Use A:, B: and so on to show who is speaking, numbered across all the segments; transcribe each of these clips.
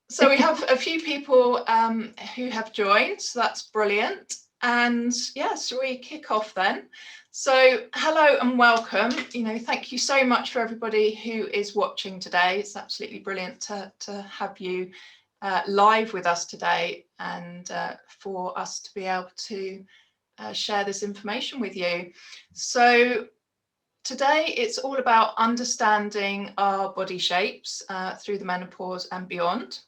A: So we have a few people who have joined, so that's brilliant. And yeah, so we kick off then. So hello and welcome. Thank you so much for everybody who is watching today. It's absolutely brilliant to have you live with us today, and for us to be able to share this information with you. So today it's all about understanding our body shapes through the menopause and beyond.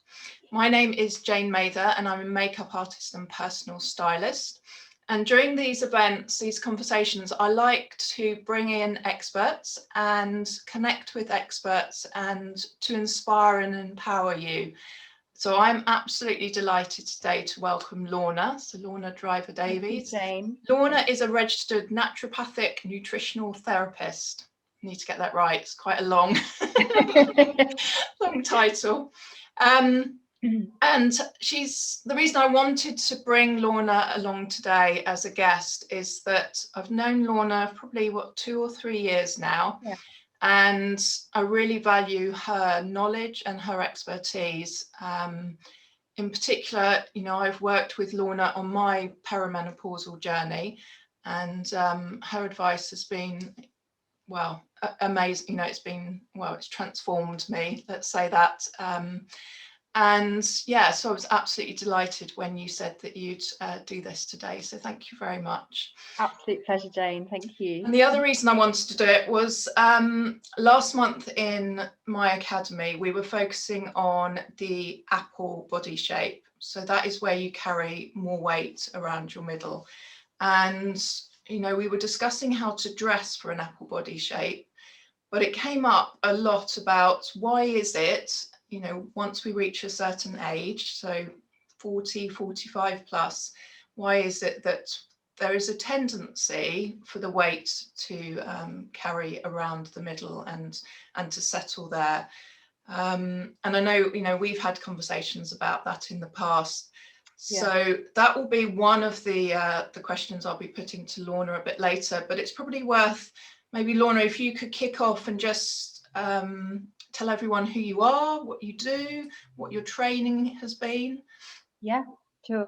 A: My name is Jane Mather and I'm a makeup artist and personal stylist. And during these events, these conversations, I like to bring in experts and connect with experts and to inspire and empower you. So I'm absolutely delighted today to welcome Lorna, so Lorna Driver-Davies.
B: Jane.
A: Lorna is a registered naturopathic nutritional therapist. I need to get that right, it's quite a long, long title. And the reason I wanted to bring Lorna along today as a guest is that I've known Lorna probably 2 or 3 years now.
B: Yeah.
A: And I really value her knowledge and her expertise. In particular, I've worked with Lorna on my perimenopausal journey, and her advice has been, well, amazing. It's transformed me, let's say that. And yeah, so I was absolutely delighted when you said that you'd do this today. So thank you very much.
B: Absolute pleasure, Jane. Thank you.
A: And the other reason I wanted to do it was last month in my academy, we were focusing on the apple body shape. So that is where you carry more weight around your middle. And, we were discussing how to dress for an apple body shape, but it came up a lot about why is it, once we reach a certain age, so 40, 45 plus, why is it that there is a tendency for the weight to carry around the middle and to settle there. And I know, we've had conversations about that in the past. Yeah. So that will be one of the questions I'll be putting to Lorna a bit later, but it's probably worth, maybe Lorna, if you could kick off and just tell everyone who you are, what you do, what your training has been.
B: Yeah, sure.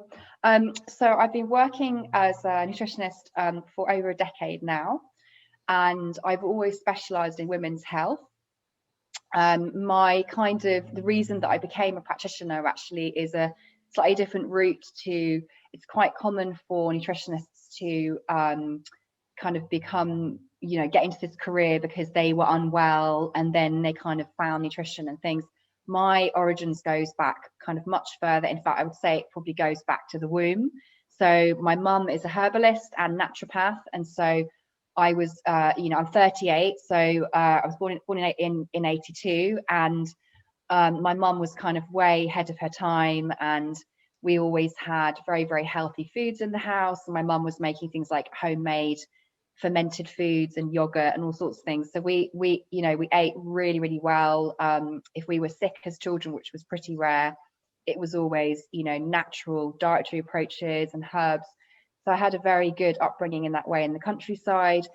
B: So I've been working as a nutritionist for over a decade now, and I've always specialised in women's health. The reason that I became a practitioner actually is a slightly different route to, it's quite common for nutritionists to kind of become, get into this career because they were unwell and then they kind of found nutrition and things. My origins goes back kind of much further. In fact, I would say it probably goes back to the womb. So my mum is a herbalist and naturopath, and so I was, I'm 38, so I was born in 82, and my mum was kind of way ahead of her time, and we always had very, very healthy foods in the house. And my mum was making things like homemade fermented foods and yogurt and all sorts of things. So we ate really, really well. If we were sick as children, which was pretty rare, it was always, natural dietary approaches and herbs. So I had a very good upbringing in that way in the countryside.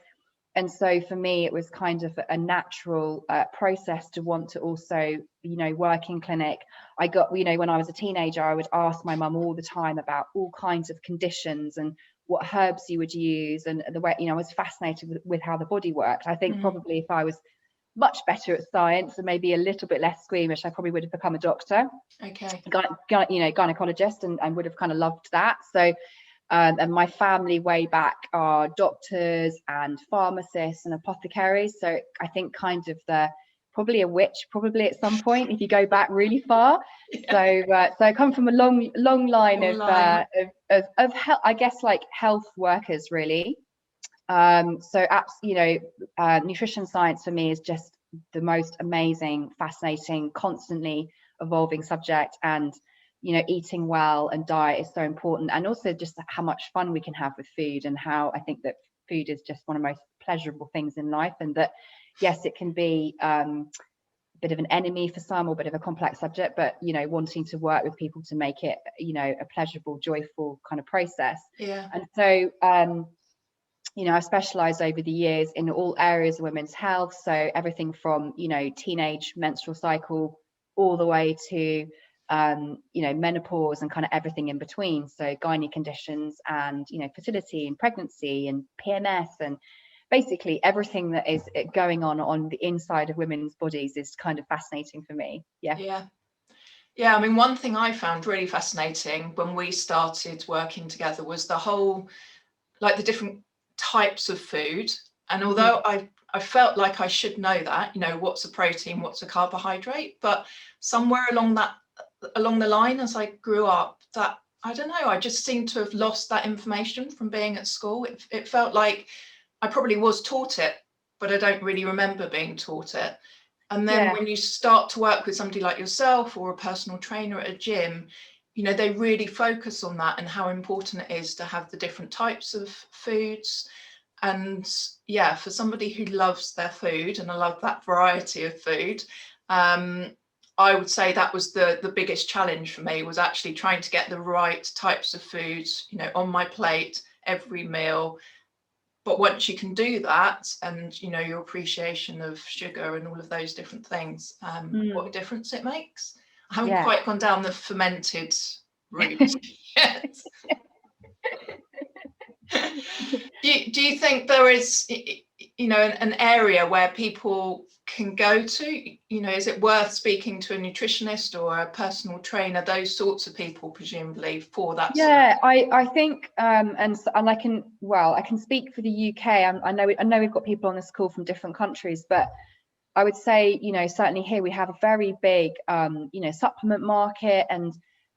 B: And so for me, it was kind of a natural process to want to also, work in clinic. I got, when I was a teenager, I would ask my mum all the time about all kinds of conditions and what herbs you would use, and the way, I was fascinated with how the body worked. I think probably if I was much better at science and maybe a little bit less squeamish, I probably would have become a doctor.
A: Okay.
B: Gynecologist, and would have kind of loved that. So and my family way back are doctors and pharmacists and apothecaries. So I think kind of probably a witch, probably at some point, if you go back really far. Yeah. So I come from a long line of health, I guess, like health workers, really. Nutrition science for me is just the most amazing, fascinating, constantly evolving subject. And eating well and diet is so important, and also just how much fun we can have with food, and how I think that food is just one of the most pleasurable things in life, and that yes, it can be a bit of an enemy for some, or a bit of a complex subject, but wanting to work with people to make it a pleasurable, joyful kind of process.
A: Yeah.
B: And so I've specialized over the years in all areas of women's health, so everything from teenage menstrual cycle all the way to menopause and kind of everything in between. So gynae conditions and, fertility and pregnancy and PMS and basically everything that is going on the inside of women's bodies is kind of fascinating for me.
A: Yeah, I mean, one thing I found really fascinating when we started working together was the whole, like the different types of food. And although I felt like I should know that, what's a protein, what's a carbohydrate, but somewhere along the line as I grew up, that, I don't know, I just seemed to have lost that information from being at school. It felt like I probably was taught it, but I don't really remember being taught it. And then when you start to work with somebody like yourself or a personal trainer at a gym, they really focus on that and how important it is to have the different types of foods. And yeah, for somebody who loves their food, and I love that variety of food, I would say that was the biggest challenge for me, was actually trying to get the right types of foods, on my plate every meal. But once you can do that, and your appreciation of sugar and all of those different things, what a difference it makes. I haven't quite gone down the fermented route yet. Do you think there is, an area where people can go to? Is it worth speaking to a nutritionist or a personal trainer, those sorts of people, presumably, for that?
B: I think and I can speak for the UK. I know we've got people on this call from different countries, but I would say, certainly here we have a very big supplement market and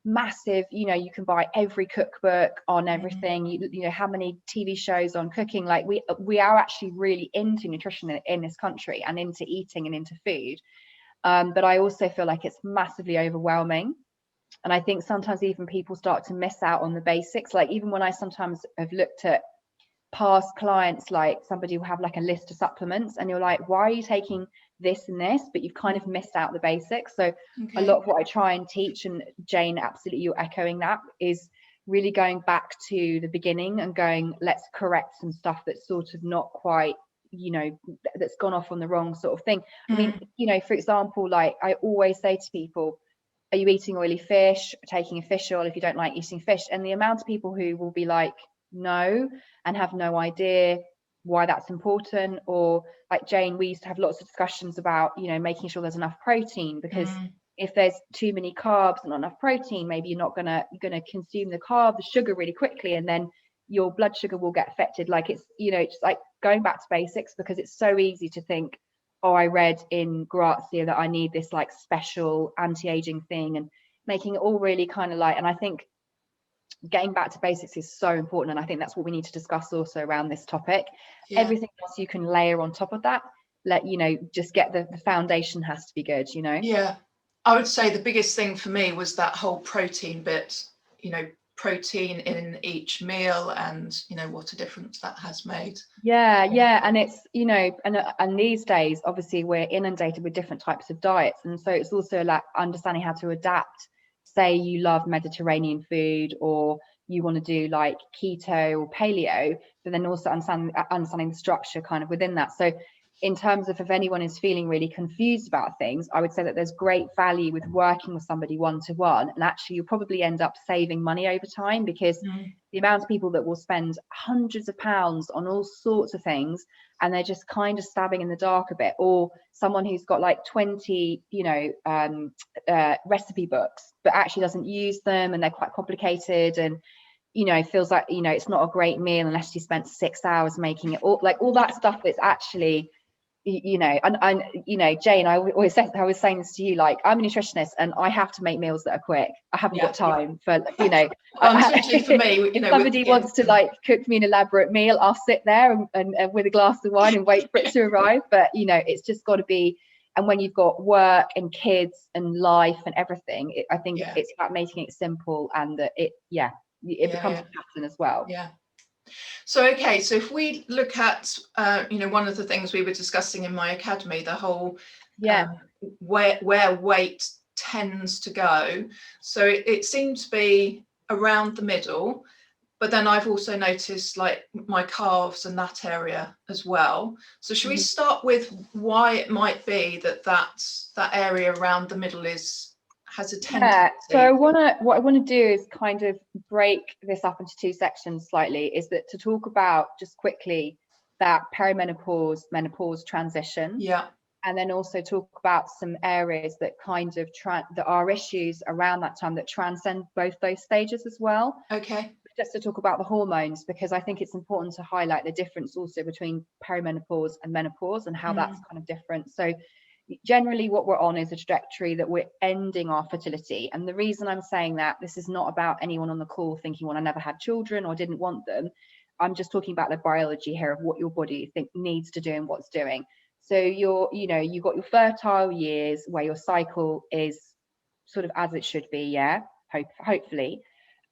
B: massive, you can buy every cookbook on everything, how many TV shows on cooking. Like we are actually really into nutrition in this country and into eating and into food, but I also feel like it's massively overwhelming. And I think sometimes even people start to miss out on the basics. Like even when I sometimes have looked at past clients, like somebody will have like a list of supplements and you're like, why are you taking this and this, but you've kind of missed out the basics. So a lot of what I try and teach, and Jane, absolutely, you're echoing that, is really going back to the beginning and going, let's correct some stuff that's sort of not quite, that's gone off on the wrong sort of thing. I mean, for example, like I always say to people, are you eating oily fish, taking a fish oil if you don't like eating fish? And the amount of people who will be like, no, and have no idea why that's important. Or like Jane, we used to have lots of discussions about, making sure there's enough protein, because if there's too many carbs and not enough protein, maybe you're gonna consume the sugar really quickly, and then your blood sugar will get affected. Like it's, just like going back to basics, because it's so easy to think, oh, I read in Grazia that I need this like special anti-aging thing, and making it all really kind of like, and I think getting back to basics is so important, and I think that's what we need to discuss also around this topic. Everything else you can layer on top of that. Just get the foundation has to be good.
A: I would say the biggest thing for me was that whole protein bit, protein in each meal, and what a difference that has made.
B: And it's and these days obviously we're inundated with different types of diets, and so it's also like understanding how to adapt. Say you love Mediterranean food, or you want to do like keto or paleo, but then also understanding the structure kind of within that. So in terms of if anyone is feeling really confused about things, I would say that there's great value with working with somebody one-to-one, and actually you'll probably end up saving money over time, because the amount of people that will spend hundreds of pounds on all sorts of things and they're just kind of stabbing in the dark a bit, or someone who's got like 20 recipe books but actually doesn't use them, and they're quite complicated, and feels like it's not a great meal unless you spent 6 hours making it, all that stuff that's actually Jane, I was saying this to you, like I'm a nutritionist and I have to make meals that are quick. I haven't got time for
A: especially for me,
B: if somebody wants to like cook me an elaborate meal, I'll sit there and with a glass of wine and wait for it to arrive. But it's just got to be, and when you've got work and kids and life and everything, I think it's about making it simple, and that it becomes a pattern as well.
A: So if we look at one of the things we were discussing in my academy, the whole where weight tends to go, so it seemed to be around the middle, but then I've also noticed like my calves and that area as well. So should we start with why it might be that area around the middle is has a tendency.
B: Yeah, so what I want to do is kind of break this up into two sections slightly, is that to talk about just quickly that perimenopause, menopause transition.
A: Yeah.
B: And then also talk about some areas that kind of that are issues around that time that transcend both those stages as well.
A: Okay.
B: Just to talk about the hormones, because I think it's important to highlight the difference also between perimenopause and menopause and how that's kind of different. So generally what we're on is a trajectory that we're ending our fertility. And the reason I'm saying that, this is not about anyone on the call thinking, well, I never had children or didn't want them. I'm just talking about the biology here of what your body needs to do and what's doing. So you've got your fertile years where your cycle is sort of as it should be, yeah, hopefully.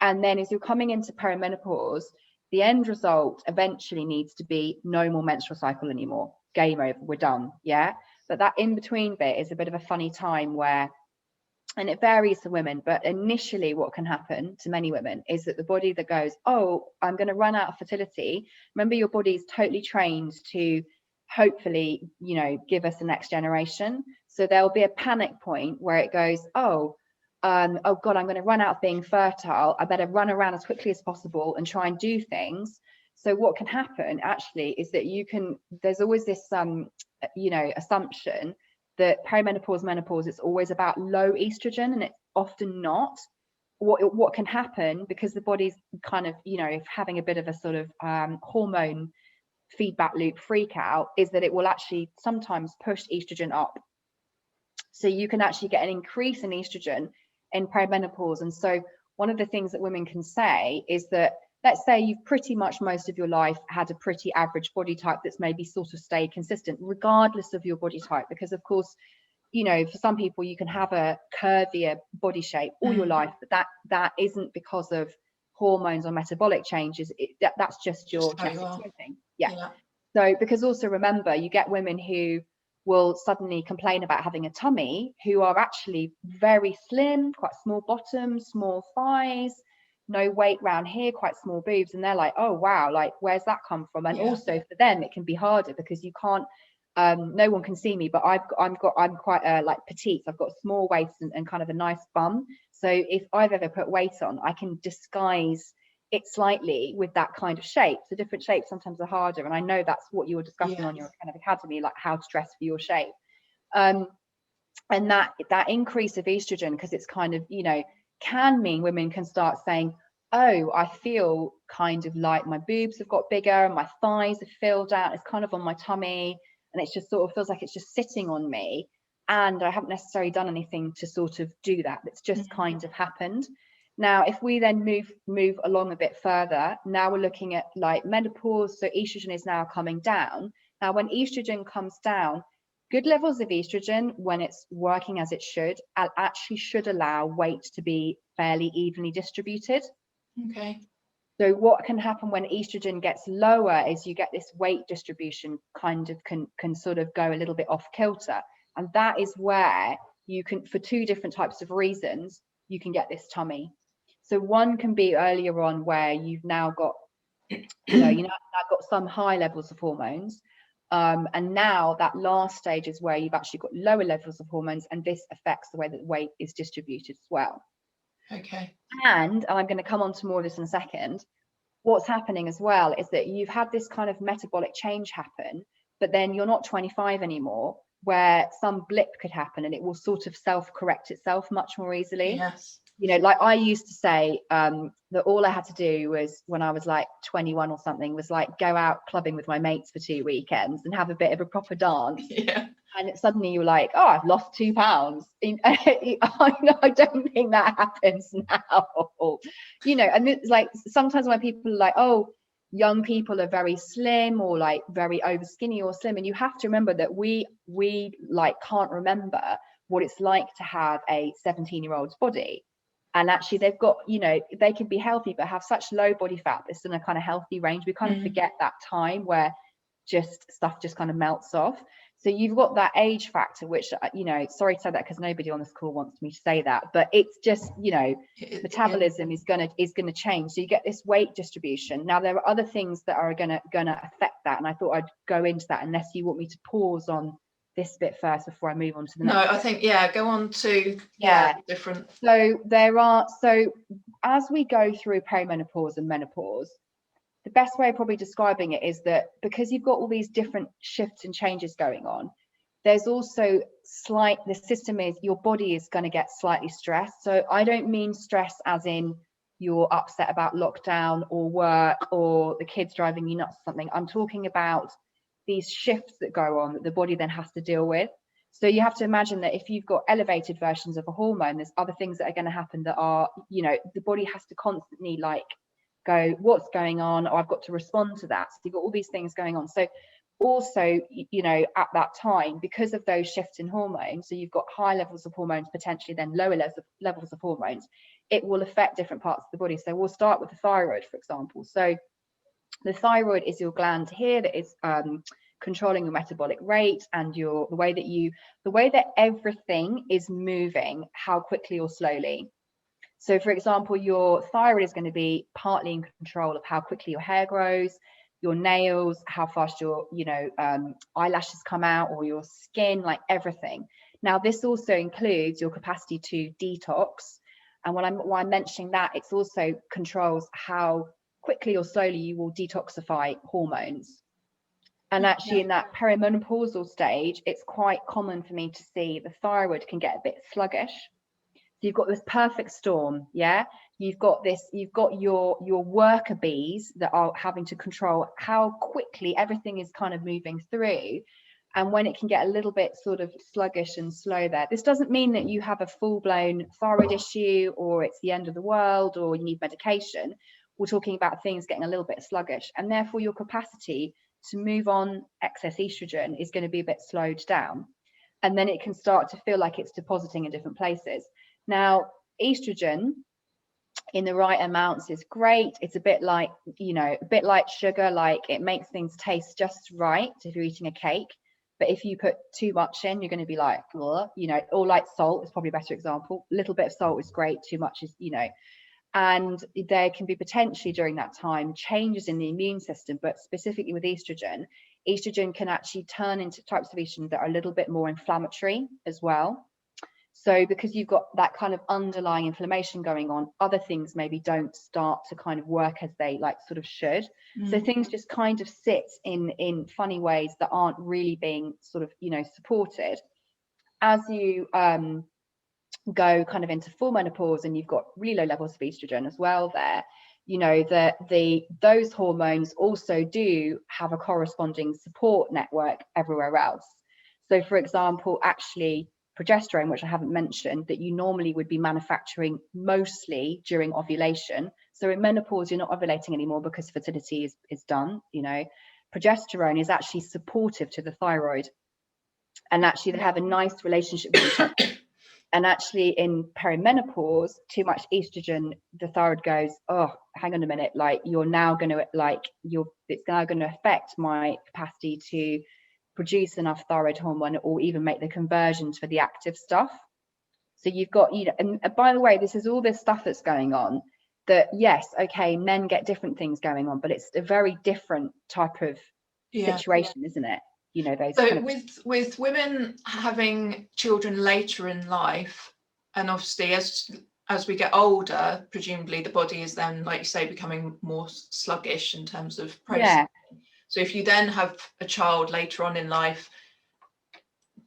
B: And then as you're coming into perimenopause, the end result eventually needs to be no more menstrual cycle anymore. Game over, we're done, yeah? But that in-between bit is a bit of a funny time where, and it varies for women, but initially what can happen to many women is that the body that goes, oh, I'm going to run out of fertility. Remember, your body's totally trained to hopefully, give us the next generation. So there'll be a panic point where it goes, oh God, I'm going to run out of being fertile. I better run around as quickly as possible and try and do things. So what can happen actually is that there's always this, assumption that perimenopause, menopause, it's always about low estrogen, and it's often not. What can happen, because the body's kind of, having a bit of a sort of hormone feedback loop freak out, is that it will actually sometimes push estrogen up. So you can actually get an increase in estrogen in perimenopause. And so one of the things that women can say is that, let's say you've pretty much most of your life had a pretty average body type that's maybe sort of stayed consistent regardless of your body type, because of course, for some people you can have a curvier body shape all your life, but that isn't because of hormones or metabolic changes. That's just your genetic thing. Yeah. So because also remember, you get women who will suddenly complain about having a tummy who are actually very slim, quite small bottoms, small thighs, no weight round here, quite small boobs, and they're like, oh wow, like where's that come from? And also for them it can be harder because you can't, no one can see me, but I'm quite like petite. I've got small waist and kind of a nice bum. So if I've ever put weight on, I can disguise it slightly with that kind of shape. So different shapes sometimes are harder, and I know that's what you were discussing on your kind of academy, like how to dress for your shape. And that increase of estrogen, because it's kind of, can mean women can start saying, oh, I feel kind of like my boobs have got bigger and my thighs have filled out, it's kind of on my tummy, and it's just sort of feels like it's just sitting on me, and I haven't necessarily done anything to sort of do that. It's just kind of happened. Now, if we then move along a bit further, now we're looking at like menopause. So estrogen is now coming down. Now, when estrogen comes down, good levels of estrogen, when it's working as it should, actually should allow weight to be fairly evenly distributed.
A: Okay.
B: So what can happen when estrogen gets lower is you get this weight distribution kind of can sort of go a little bit off kilter. And that is where you can, for two different types of reasons, you can get this tummy. So one can be earlier on where you've now got, you've got some high levels of hormones. And now that last stage is where you've actually got lower levels of hormones, and this affects the way that weight is distributed as well.
A: Okay.
B: And I'm going to come on to more of this in a second. What's happening as well is that you've had this kind of metabolic change happen, but then you're not 25 anymore, where some blip could happen and it will sort of self-correct itself much more easily.
A: Yes.
B: Like I used to say that all I had to do was, when I was like 21 or something, was like go out clubbing with my mates for 2 weekends and have a bit of a proper dance.
A: Yeah.
B: And suddenly you're like, oh, I've lost 2 pounds. I don't think that happens now. And it's like sometimes when people are like, oh, young people are very slim or like very over skinny or slim, and you have to remember that we like can't remember what it's like to have a 17-year-old's body. And actually they've got, they can be healthy but have such low body fat that's in a kind of healthy range. We kind of forget that time where just stuff just kind of melts off. So you've got that age factor, which, sorry to say that because nobody on this call wants me to say that, but it's just, metabolism is gonna change. So you get this weight distribution. Now there are other things that are gonna affect that, and I thought I'd go into that unless you want me to pause on this bit first before I move on to the
A: No,
B: next
A: I
B: bit?
A: think, go on to different.
B: So as we go through perimenopause and menopause, the best way of probably describing it is that because you've got all these different shifts and changes going on, there's also the system is, your body is going to get slightly stressed. So I don't mean stress as in you're upset about lockdown or work or the kids driving you nuts or something. I'm talking about these shifts that go on that the body then has to deal with. So you have to imagine that if you've got elevated versions of a hormone, there's other things that are going to happen that are, the body has to constantly like go, what's going on? Or I've got to respond to that. So you've got all these things going on. So also, at that time, because of those shifts in hormones, so you've got high levels of hormones, potentially then lower levels of hormones, it will affect different parts of the body. So we'll start with the thyroid, for example. So the thyroid is your gland here that is controlling your metabolic rate and the way that everything is moving, how quickly or slowly. So for example, your thyroid is going to be partly in control of how quickly your hair grows, your nails, how fast your eyelashes come out, or your skin, like everything. Now this also includes your capacity to detox, and when I'm mentioning that, it's also controls how quickly or slowly you will detoxify hormones. And actually in that perimenopausal stage, it's quite common for me to see the thyroid can get a bit sluggish. So you've got this perfect storm, you've got your worker bees that are having to control how quickly everything is kind of moving through. And when it can get a little bit sort of sluggish and slow there, this doesn't mean that you have a full-blown thyroid issue or it's the end of the world or you need medication. We're talking about things getting a little bit sluggish, and therefore your capacity to move on excess estrogen is going to be a bit slowed down. And then it can start to feel like it's depositing in different places. Now, estrogen in the right amounts is great. It's a bit like, sugar, like it makes things taste just right if you're eating a cake. But if you put too much in, you're going to be like, or like salt is probably a better example. A little bit of salt is great. Too much is, and there can be potentially during that time changes in the immune system, but specifically with estrogen can actually turn into types of estrogen that are a little bit more inflammatory as well. So because you've got that kind of underlying inflammation going on, other things maybe don't start to kind of work as they like sort of should. So things just kind of sit in funny ways that aren't really being sort of, supported. As you go kind of into full menopause and you've got really low levels of estrogen as well there, those hormones also do have a corresponding support network everywhere else. So for example, actually progesterone, which I haven't mentioned, that you normally would be manufacturing mostly during ovulation. So in menopause, you're not ovulating anymore because fertility is done. Progesterone is actually supportive to the thyroid, and actually they have a nice relationship with each other. And actually in perimenopause, too much estrogen, the thyroid goes, oh, hang on a minute, like you're now going to it's now going to affect my capacity to produce enough thyroid hormone or even make the conversions for the active stuff. So you've got, and by the way, this is all this stuff that's going on that, yes, okay, men get different things going on, but it's a very different type of situation, isn't it? Those
A: so
B: kind of...
A: with women having children later in life, and obviously as we get older, presumably the body is then, like you say, becoming more sluggish in terms of processing. So if you then have a child later on in life,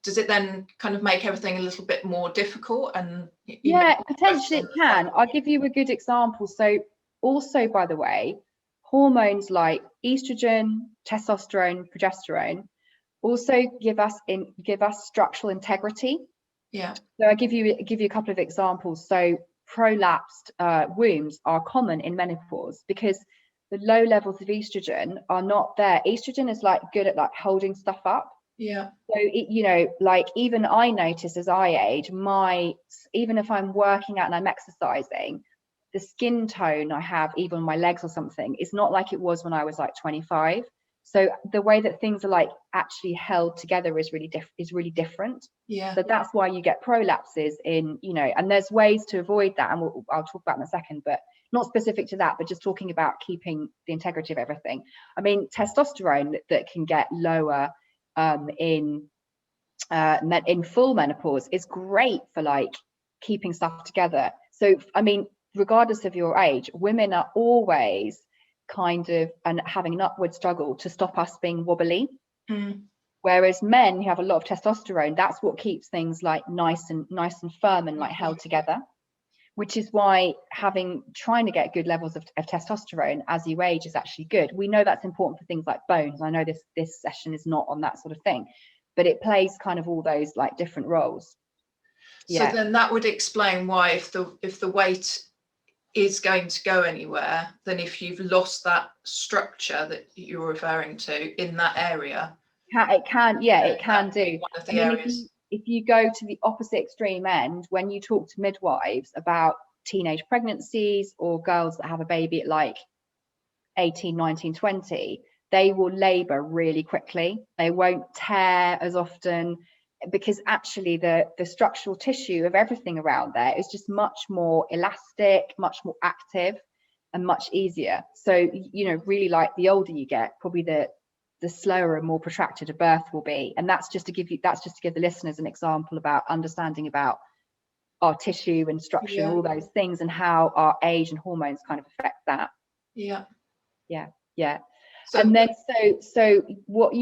A: does it then kind of make everything a little bit more difficult? And
B: potentially it can. I'll give you a good example. So also, by the way, hormones like estrogen, testosterone, progesterone also give us structural integrity. So I'll give you a couple of examples. So prolapsed wombs are common in menopause because the low levels of estrogen are not there. Estrogen is like good at like holding stuff up. So like even I notice as I age, even if I'm working out and I'm exercising, the skin tone I have, even my legs or something, is not like it was when I was like 25. So the way that things are like actually held together is really different. So that's why you get prolapses in, and there's ways to avoid that, and I'll talk about in a second, but not specific to that, but just talking about keeping the integrity of everything. I mean, testosterone that can get lower in in full menopause is great for like keeping stuff together. So I mean, regardless of your age, women are always kind of and having an upward struggle to stop us being wobbly. Whereas men who have a lot of testosterone, that's what keeps things like nice and firm and like held together, which is why trying to get good levels of testosterone as you age is actually good. We know that's important for things like bones. I know this session is not on that sort of thing, but it plays kind of all those like different roles.
A: So then that would explain why if the weight is going to go anywhere, then if you've lost that structure that you're referring to in that area,
B: it can do.
A: One of the areas.
B: If you go to the opposite extreme end, when you talk to midwives about teenage pregnancies or girls that have a baby at like 18, 19, 20, they will labor really quickly. They won't tear as often, because actually the structural tissue of everything around there is just much more elastic, much more active, and much easier. So, you know, really, like the older you get, probably the slower and more protracted a birth will be. And that's just to give the listeners an example about understanding about our tissue and structure and all those things, and how our age and hormones kind of affect that. So, and then so what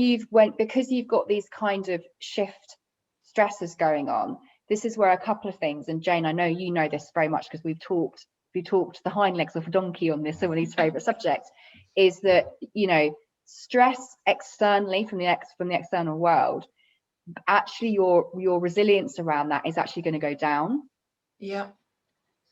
B: because you've got these kind of shift stresses going on, this is where a couple of things, and Jane, I know you know this very much because we talked the hind legs of a donkey on this, some of these favorite subjects, is that, you know, stress externally from the external world, actually your resilience around that is actually going to go down.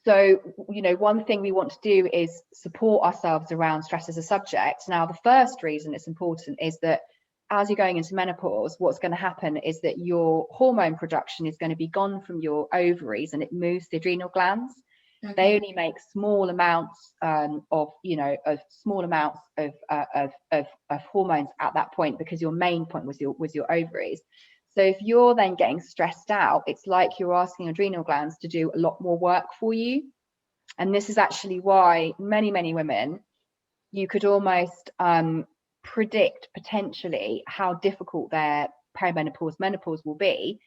B: So, you know, one thing we want to do is support ourselves around stress as a subject. Now, the first reason it's important is that as you're going into menopause, what's going to happen is that your hormone production is going to be gone from your ovaries and it moves to the adrenal glands. They only make small amounts of hormones at that point, because your main point was your ovaries. So if you're then getting stressed out, it's like you're asking adrenal glands to do a lot more work for you. And this is actually why many women, you could almost predict potentially how difficult their perimenopause, menopause will be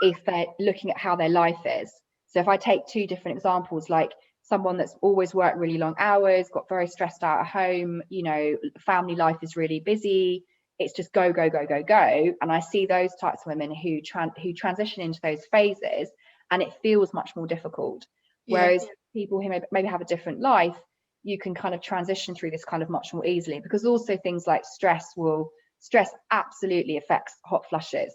B: if they're looking at how their life is. So if I take two different examples, like someone that's always worked really long hours, got very stressed out at home, you know, family life is really busy, it's just go. And I see those types of women who transition into those phases, and it feels much more difficult. Whereas people who maybe have a different life, you can kind of transition through this kind of much more easily, because also things like stress absolutely affects hot flushes.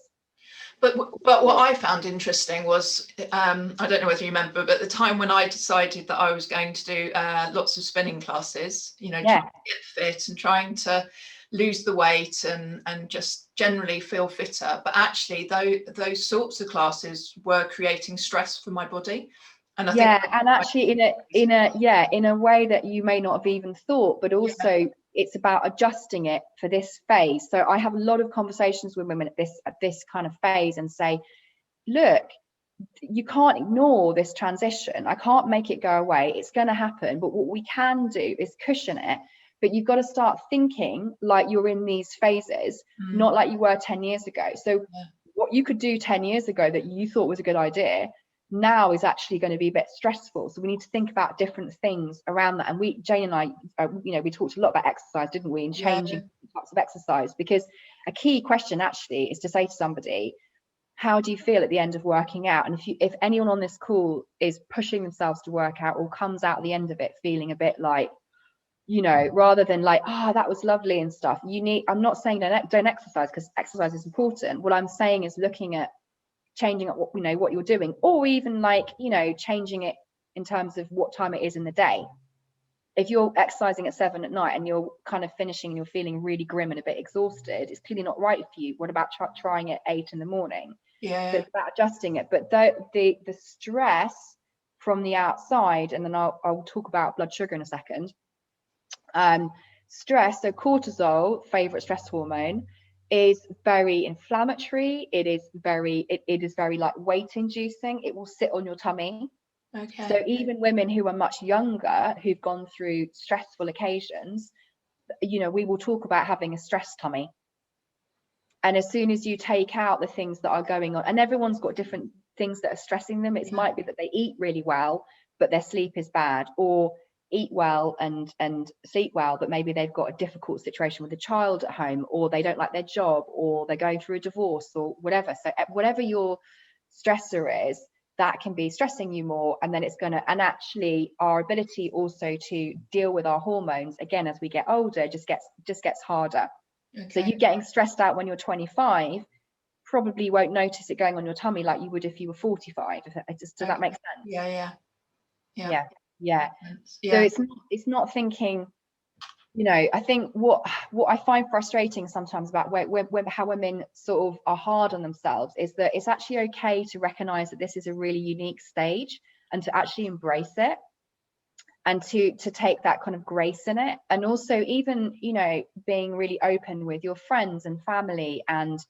A: But what I found interesting was, I don't know whether you remember, but the time when I decided that I was going to do lots of spinning classes, you know, trying to get fit and trying to lose the weight and just generally feel fitter. But actually, those sorts of classes were creating stress for my body. And I think
B: and actually in a way that you may not have even thought, but also it's about adjusting it for this phase. So I have a lot of conversations with women at this kind of phase and say, look, you can't ignore this transition. I can't make it go away. It's going to happen. But what we can do is cushion it. But you've got to start thinking like you're in these phases, not like you were 10 years ago. So what you could do 10 years ago that you thought was a good idea now is actually going to be a bit stressful. So we need to think about different things around that. And Jane and I, we talked a lot about exercise, didn't we? And changing types of exercise, because a key question actually is to say to somebody, how do you feel at the end of working out? And if anyone on this call is pushing themselves to work out or comes out at the end of it feeling a bit like, you know, rather than like, that was lovely and stuff, I'm not saying don't exercise, because exercise is important. What I'm saying is looking at changing up what you're doing, or even like, you know, changing it in terms of what time it is in the day. If you're exercising at 7 at night and you're kind of finishing and you're feeling really grim and a bit exhausted, it's clearly not right for you. What about trying at 8 in the morning? So it's about adjusting it. But the stress from the outside, and then I'll talk about blood sugar in a second. Stress, so cortisol, favorite stress hormone, is very inflammatory. It is very like weight inducing. It will sit on your tummy. So even women who are much younger, who've gone through stressful occasions, you know, we will talk about having a stress tummy. And as soon as you take out the things that are going on, and everyone's got different things that are stressing them, it might be that they eat really well, but their sleep is bad, or eat well and sleep well, but maybe they've got a difficult situation with a child at home, or they don't like their job, or they're going through a divorce, or whatever. So whatever your stressor is, that can be stressing you more, and then it's going to, and actually our ability also to deal with our hormones again as we get older just gets harder. So you getting stressed out when you're 25 probably won't notice it going on your tummy like you would if you were 45. Does that make sense?
A: Yeah.
B: So it's not thinking, you know, I think what I find frustrating sometimes about how women sort of are hard on themselves is that it's actually okay to recognize that this is a really unique stage and to actually embrace it, and to take that kind of grace in it. And also even, you know, being really open with your friends and family, and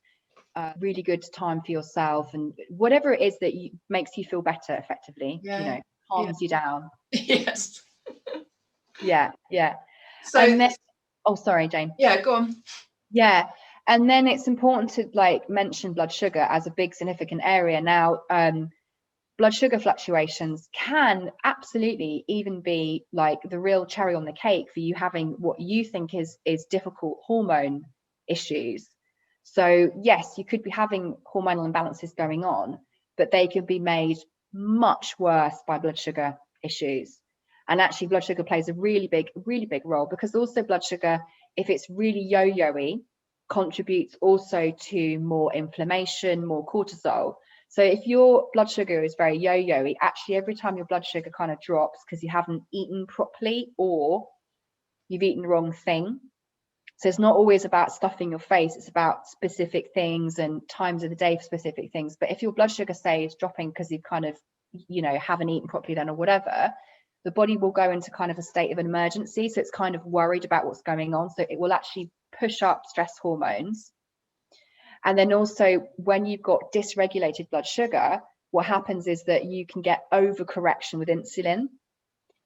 B: really good time for yourself, and whatever it is that makes you feel better effectively, you know, calms you down.
A: Yes.
B: Yeah.
A: So,
B: and then, oh, sorry, Jane.
A: Yeah, go on.
B: Yeah. And then it's important to like mention blood sugar as a big significant area. Now, blood sugar fluctuations can absolutely even be like the real cherry on the cake for you having what you think is difficult hormone issues. So yes, you could be having hormonal imbalances going on, but they could be made much worse by blood sugar issues. And actually blood sugar plays a really big role, because also blood sugar, if it's really yo-yo-y, contributes also to more inflammation, more cortisol. So if your blood sugar is very yo-yo-y, actually every time your blood sugar kind of drops because you haven't eaten properly or you've eaten the wrong thing. So it's not always about stuffing your face, it's about specific things and times of the day for specific things. But if your blood sugar, say, is dropping because you kind of, you know, haven't eaten properly then or whatever, the body will go into kind of a state of an emergency. So it's kind of worried about what's going on. So it will actually push up stress hormones. And then also when you've got dysregulated blood sugar, what happens is that you can get overcorrection with insulin.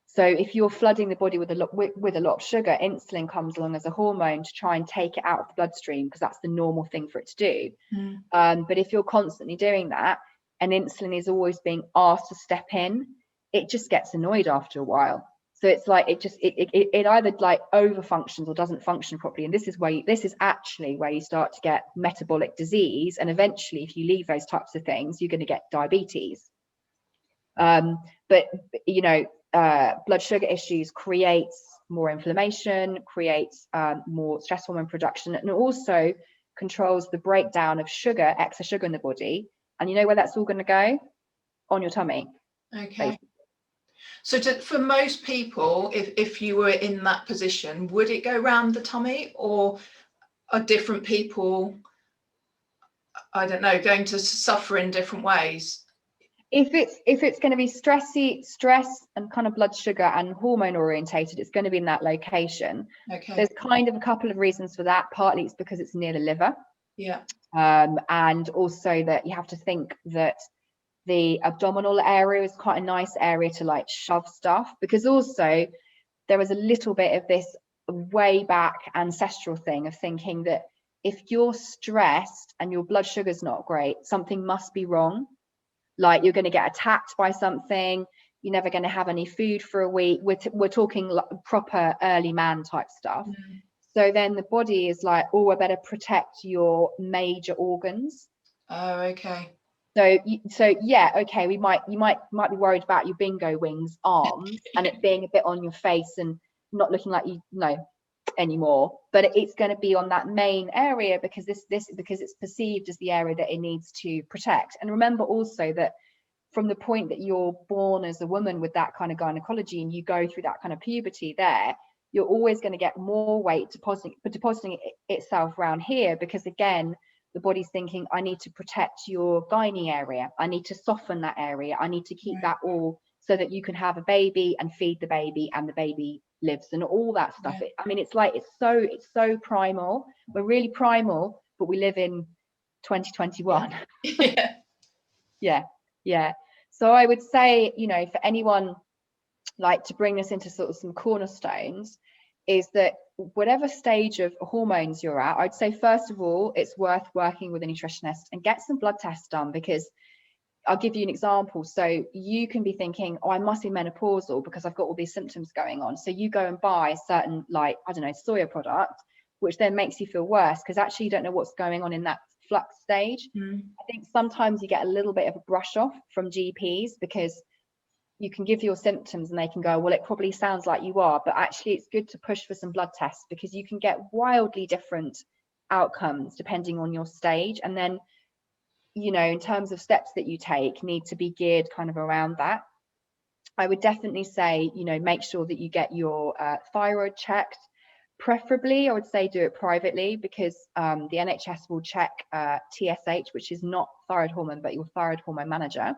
B: So if you're flooding the body with a lot of sugar, insulin comes along as a hormone to try and take it out of the bloodstream, because that's the normal thing for it to do. But if you're constantly doing that and insulin is always being asked to step in, it just gets annoyed after a while. So it's like it either like over functions or doesn't function properly. And this is actually where you start to get metabolic disease. And eventually, if you leave those types of things, you're going to get diabetes. But you know, blood sugar issues creates more inflammation, creates more stress hormone production, and also controls the breakdown of sugar, excess sugar in the body. And you know where that's all going to go? On your tummy.
A: Okay. Basically. So for most people, if you were in that position, would it go around the tummy, or are different people, I don't know, going to suffer in different ways?
B: If it's going to be stress and kind of blood sugar and hormone orientated, it's going to be in that location.
A: Okay.
B: There's kind of a couple of reasons for that. Partly it's because it's near the liver.
A: Yeah.
B: And also that you have to think that the abdominal area is quite a nice area to like shove stuff, because also there was a little bit of this way back ancestral thing of thinking that if you're stressed and your blood sugar's not great, something must be wrong. Like you're going to get attacked by something, you're never going to have any food for a week. We're talking like proper early man type stuff. So then the body is like, oh, I better protect your major organs.
A: Oh, okay.
B: So yeah, okay, you might be worried about your bingo wings arms and it being a bit on your face and not looking like you know anymore, but it's going to be on that main area because because it's perceived as the area that it needs to protect. And remember also that from the point that you're born as a woman with that kind of gynecology and you go through that kind of puberty there, you're always going to get more weight depositing itself around here, because again, the body's thinking, I need to protect your gynae area, I need to soften that area, I need to keep that all so that you can have a baby and feed the baby and the baby lives and all that stuff. I mean, it's like it's so primal. We're really primal, but we live in 2021. Yeah. So I would say, you know, for anyone, like, to bring this into sort of some cornerstones, is that whatever stage of hormones you're at, I'd say first of all, it's worth working with a nutritionist and get some blood tests done, because I'll give you an example. So you can be thinking, oh, I must be menopausal because I've got all these symptoms going on. So you go and buy a certain, like, I don't know, soya product, which then makes you feel worse because actually you don't know what's going on in that flux stage. I think sometimes you get a little bit of a brush off from GPs because you can give your symptoms and they can go, well, it probably sounds like you are, but actually it's good to push for some blood tests because you can get wildly different outcomes depending on your stage. And then, you know, in terms of steps that you take, need to be geared kind of around that. I would definitely say, you know, make sure that you get your thyroid checked. Preferably, I would say do it privately, because the NHS will check TSH, which is not thyroid hormone, but your thyroid hormone manager.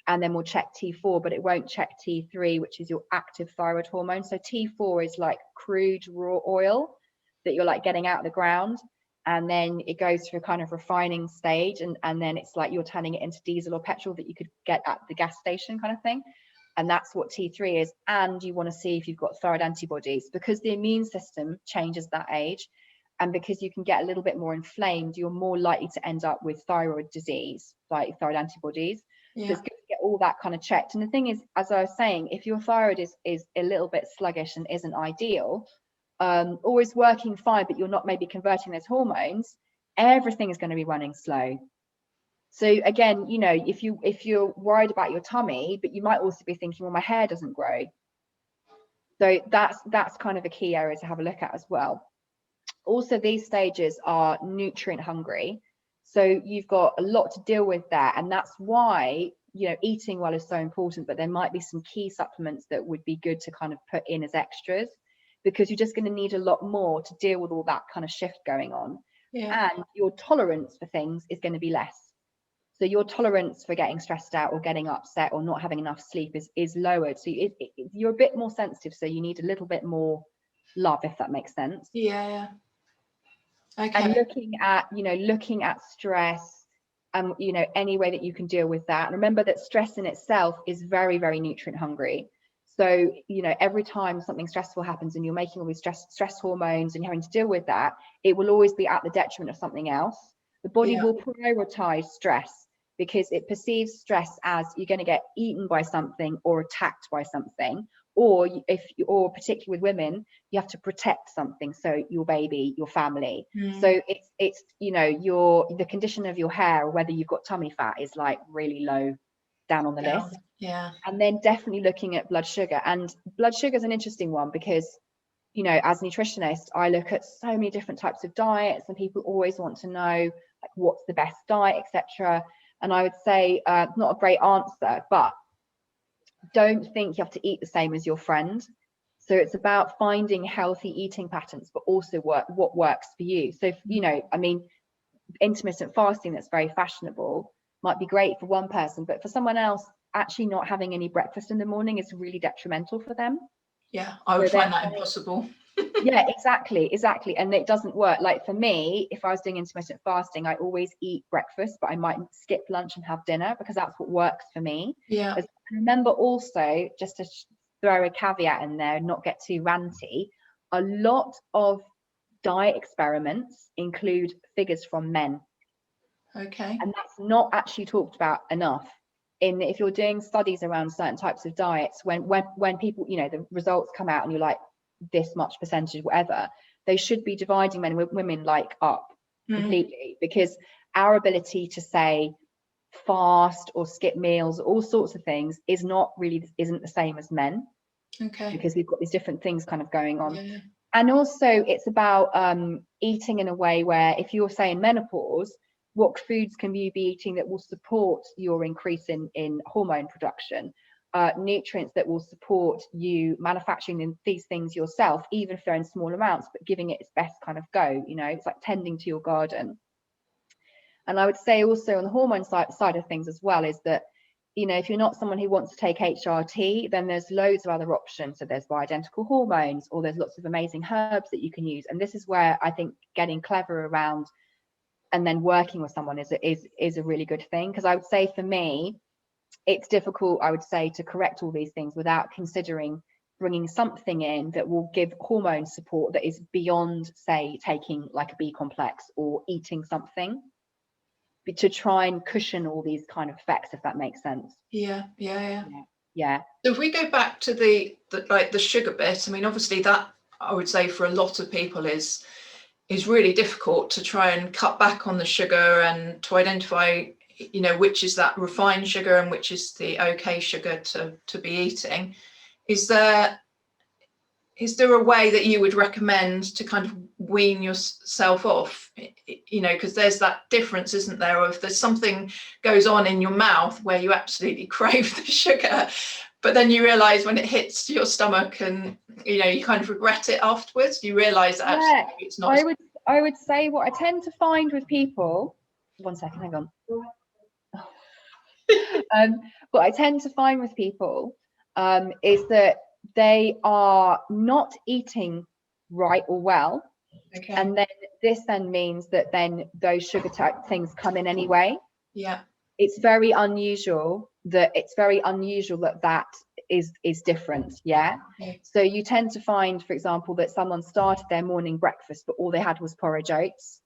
B: And then we'll check T4, but it won't check T3, which is your active thyroid hormone. So T4 is like crude raw oil that you're like getting out of the ground. And then it goes through a kind of refining stage. And then it's like you're turning it into diesel or petrol that you could get at the gas station kind of thing. And that's what T3 is. And you want to see if you've got thyroid antibodies, because the immune system changes that age. And because you can get a little bit more inflamed, you're more likely to end up with thyroid disease, like thyroid antibodies. So it's good to get all that kind of checked. And the thing is, as I was saying, if your thyroid is a little bit sluggish and isn't ideal, or is working fine, but you're not maybe converting those hormones, everything is going to be running slow. So again, you know, if you're worried about your tummy, but you might also be thinking, well, my hair doesn't grow. So that's kind of a key area to have a look at as well. Also, these stages are nutrient hungry. So you've got a lot to deal with there. And that's why, you know, eating well is so important, but there might be some key supplements that would be good to kind of put in as extras, because you're just going to need a lot more to deal with all that kind of shift going on. And your tolerance for things is going to be less. So your tolerance for getting stressed out or getting upset or not having enough sleep is lowered. So you're a bit more sensitive. So you need a little bit more love, if that makes sense.
A: Yeah. Okay.
B: And looking at stress, you know, any way that you can deal with that. And remember that stress in itself is very, very nutrient hungry. So, you know, every time something stressful happens and you're making all these stress hormones and you're having to deal with that, it will always be at the detriment of something else. The body will prioritize stress because it perceives stress as you're going to get eaten by something or attacked by something, or particularly with women, you have to protect something, so your baby, your family. So it's you know, the condition of your hair, or whether you've got tummy fat, is like really low down on the list. And then definitely looking at blood sugar. And blood sugar is an interesting one because, you know, as a nutritionist, I look at so many different types of diets, and people always want to know, like, what's the best diet, etc. And I would say not a great answer, but don't think you have to eat the same as your friend. So it's about finding healthy eating patterns, but also what works for you. So, you know, I mean, intermittent fasting, that's very fashionable, might be great for one person, but for someone else, actually not having any breakfast in the morning is really detrimental for them.
A: I would find that impossible.
B: Yeah, exactly. And it doesn't work. Like for me, if I was doing intermittent fasting, I always eat breakfast, but I might skip lunch and have dinner because that's what works for me. Remember also, just to throw a caveat in there, not get too ranty, a lot of diet experiments include figures from men. And that's not actually talked about enough. If you're doing studies around certain types of diets, when people, you know, the results come out and you're like, this much percentage, whatever, they should be dividing men and women like up completely, because our ability to say fast or skip meals, all sorts of things, isn't the same as men, because we've got these different things kind of going on. And also it's about eating in a way where, if you're saying menopause, what foods can you be eating that will support your increase in hormone production, nutrients that will support you manufacturing these things yourself, even if they're in small amounts, but giving it its best kind of go. You know, it's like tending to your garden. And I would say also on the hormone side of things as well, is that, you know, if you're not someone who wants to take HRT, then there's loads of other options. So there's bioidentical hormones, or there's lots of amazing herbs that you can use. And this is where I think getting clever around and then working with someone is a really good thing. Because I would say for me, it's difficult, I would say, to correct all these things without considering bringing something in that will give hormone support that is beyond, say, taking like a B complex or eating something, to try and cushion all these kind of effects, if that makes sense.
A: Yeah.
B: So
A: if we go back to the like the sugar bit, I mean, obviously that, I would say, for a lot of people is really difficult to try and cut back on the sugar and to identify, you know, which is that refined sugar and which is the okay sugar to be eating. Is there a way that you would recommend to kind of wean yourself off, you know, because there's that difference, isn't there, of there's something goes on in your mouth where you absolutely crave the sugar, but then you realize when it hits your stomach and, you know, you kind of regret it afterwards, you realize that actually it's not.
B: I would say what I tend to find with people, one second, hang on. What I tend to find with people is that they are not eating right or well.
A: Okay.
B: And then this then means that then those sugar type things come in anyway.
A: Yeah.
B: It's very unusual that that is different. Yeah.
A: Okay.
B: So you tend to find, for example, that someone started their morning breakfast, but all they had was porridge oats.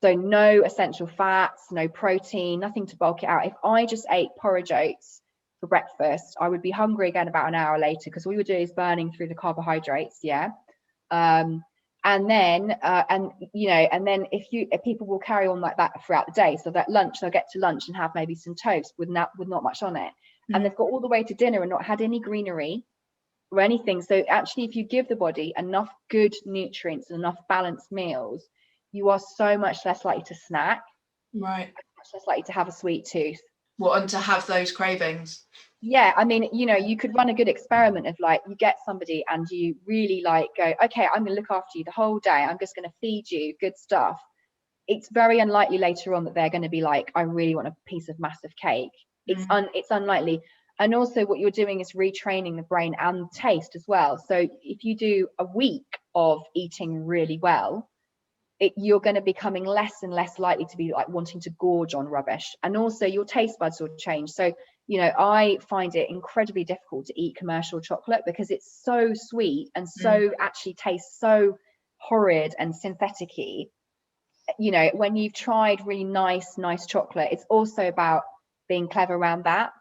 B: So no essential fats, no protein, nothing to bulk it out. If I just ate porridge oats for breakfast, I would be hungry again about an hour later, because all we would do is burning through the carbohydrates. Yeah. And then if people will carry on like that throughout the day, so that lunch, they'll get to lunch and have maybe some toast with not much on it, and they've got all the way to dinner and not had any greenery or anything. So actually, if you give the body enough good nutrients and enough balanced meals, you are so much less likely to snack,
A: right,
B: much less likely to have a sweet tooth.
A: Well, and to have those cravings.
B: Yeah, I mean, you know, you could run a good experiment of like, you get somebody and you really like go, okay, I'm going to look after you the whole day, I'm just going to feed you good stuff. It's very unlikely later on that they're going to be like, I really want a piece of massive cake. It's unlikely. And also what you're doing is retraining the brain and taste as well. So if you do a week of eating really well, you're going to be becoming less and less likely to be like wanting to gorge on rubbish, and also your taste buds will change. So, you know, I find it incredibly difficult to eat commercial chocolate because it's so sweet and so actually tastes so horrid and synthetic-y. You know, when you've tried really nice chocolate, it's also about being clever around that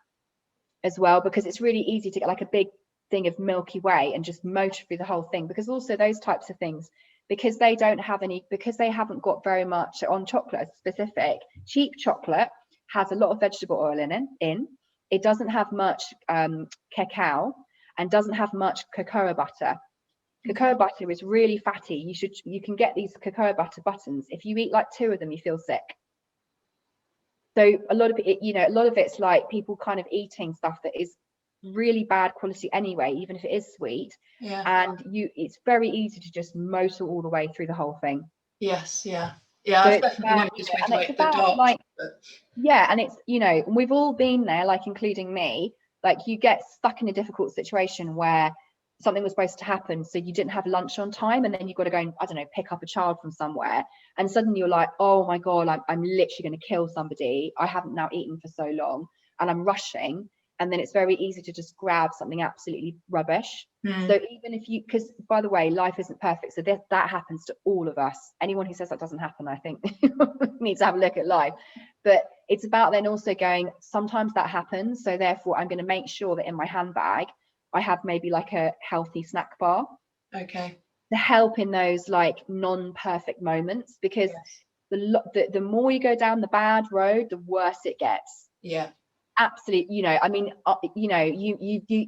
B: as well, because it's really easy to get like a big thing of Milky Way and just motor through the whole thing, because also those types of things, because they haven't got very much on chocolate specific. Cheap chocolate has a lot of vegetable oil in it doesn't have much cacao and doesn't have much cocoa butter. Cocoa butter is really fatty. You can get these cocoa butter buttons. If you eat like 2 of them, you feel sick. So a lot of it's like people kind of eating stuff that is really bad quality anyway, even if it is sweet.
A: Yeah.
B: And it's very easy to just motor all the way through the whole thing.
A: Yes. Yeah. So
B: I've definitely noticed with like the dark chocolate. Yeah, and it's, you know, we've all been there, like including me. Like you get stuck in a difficult situation where something was supposed to happen, so you didn't have lunch on time, and then you've got to go and, I don't know, pick up a child from somewhere, and suddenly you're like, oh my god, I'm literally going to kill somebody. I haven't now eaten for so long and I'm rushing, and then it's very easy to just grab something absolutely rubbish. So even if you, because by the way, life isn't perfect, so that happens to all of us. Anyone who says that doesn't happen, I think needs to have a look at life. But it's about then also going, sometimes that happens, so therefore I'm going to make sure that in my handbag I have maybe like a healthy snack bar.
A: Okay.
B: To help in those like non-perfect moments, because the more you go down the bad road, the worse it gets.
A: Yeah.
B: Absolutely. You know, I mean, you know, you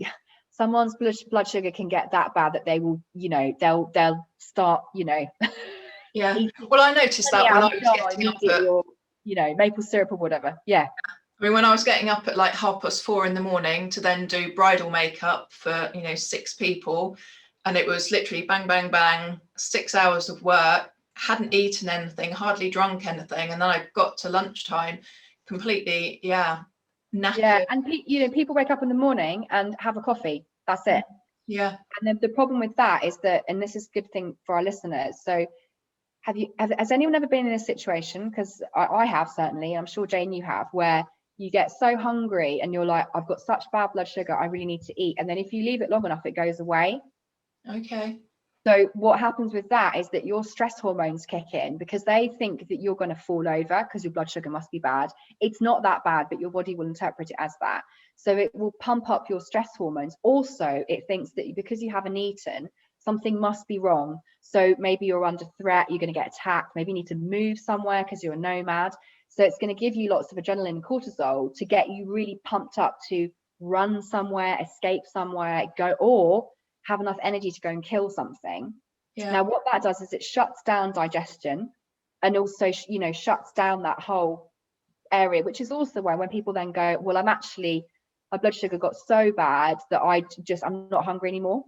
B: someone's blood sugar can get that bad that they will, you know, they'll start, you know.
A: Yeah. Well, I noticed that when I was getting up at,
B: or, you know, maple syrup or whatever. Yeah.
A: I mean, when I was getting up at like 4:30 in the morning to then do bridal makeup for, you know, 6 people, and it was literally bang, bang, bang, 6 hours of work, hadn't eaten anything, hardly drunk anything, and then I got to lunchtime completely, knackered.
B: Yeah, and you know, people wake up in the morning and have a coffee. That's it.
A: Yeah.
B: And then the problem with that is that, and this is a good thing for our listeners. So, has anyone ever been in a situation? Because I have certainly, I'm sure Jane, you have, where you get so hungry and you're like, I've got such bad blood sugar, I really need to eat. And then if you leave it long enough, it goes away.
A: Okay.
B: So what happens with that is that your stress hormones kick in, because they think that you're going to fall over because your blood sugar must be bad. It's not that bad, but your body will interpret it as that. So it will pump up your stress hormones. Also, it thinks that because you haven't eaten, something must be wrong. So maybe you're under threat, you're going to get attacked, maybe you need to move somewhere because you're a nomad. So it's going to give you lots of adrenaline and cortisol to get you really pumped up to run somewhere, escape somewhere, go, or have enough energy to go and kill something.
A: Yeah.
B: Now what that does is it shuts down digestion, and also, you know, shuts down that whole area, which is also why when people then go, well, my blood sugar got so bad that I'm not hungry anymore.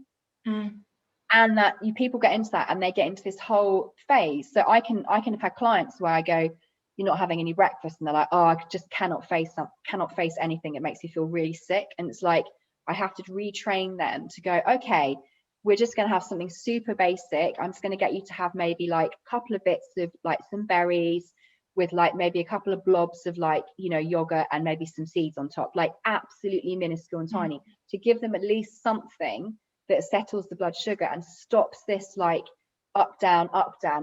B: And that people get into that and they get into this whole phase. So I can have had clients where I go, you're not having any breakfast, and they're like, oh, I just cannot face anything, it makes me feel really sick. And it's like, I have to retrain them to go, okay, we're just going to have something super basic. I'm just going to get you to have maybe like a couple of bits of like some berries with like maybe a couple of blobs of like, you know, yogurt and maybe some seeds on top, like absolutely minuscule and tiny, to give them at least something that settles the blood sugar and stops this like up down,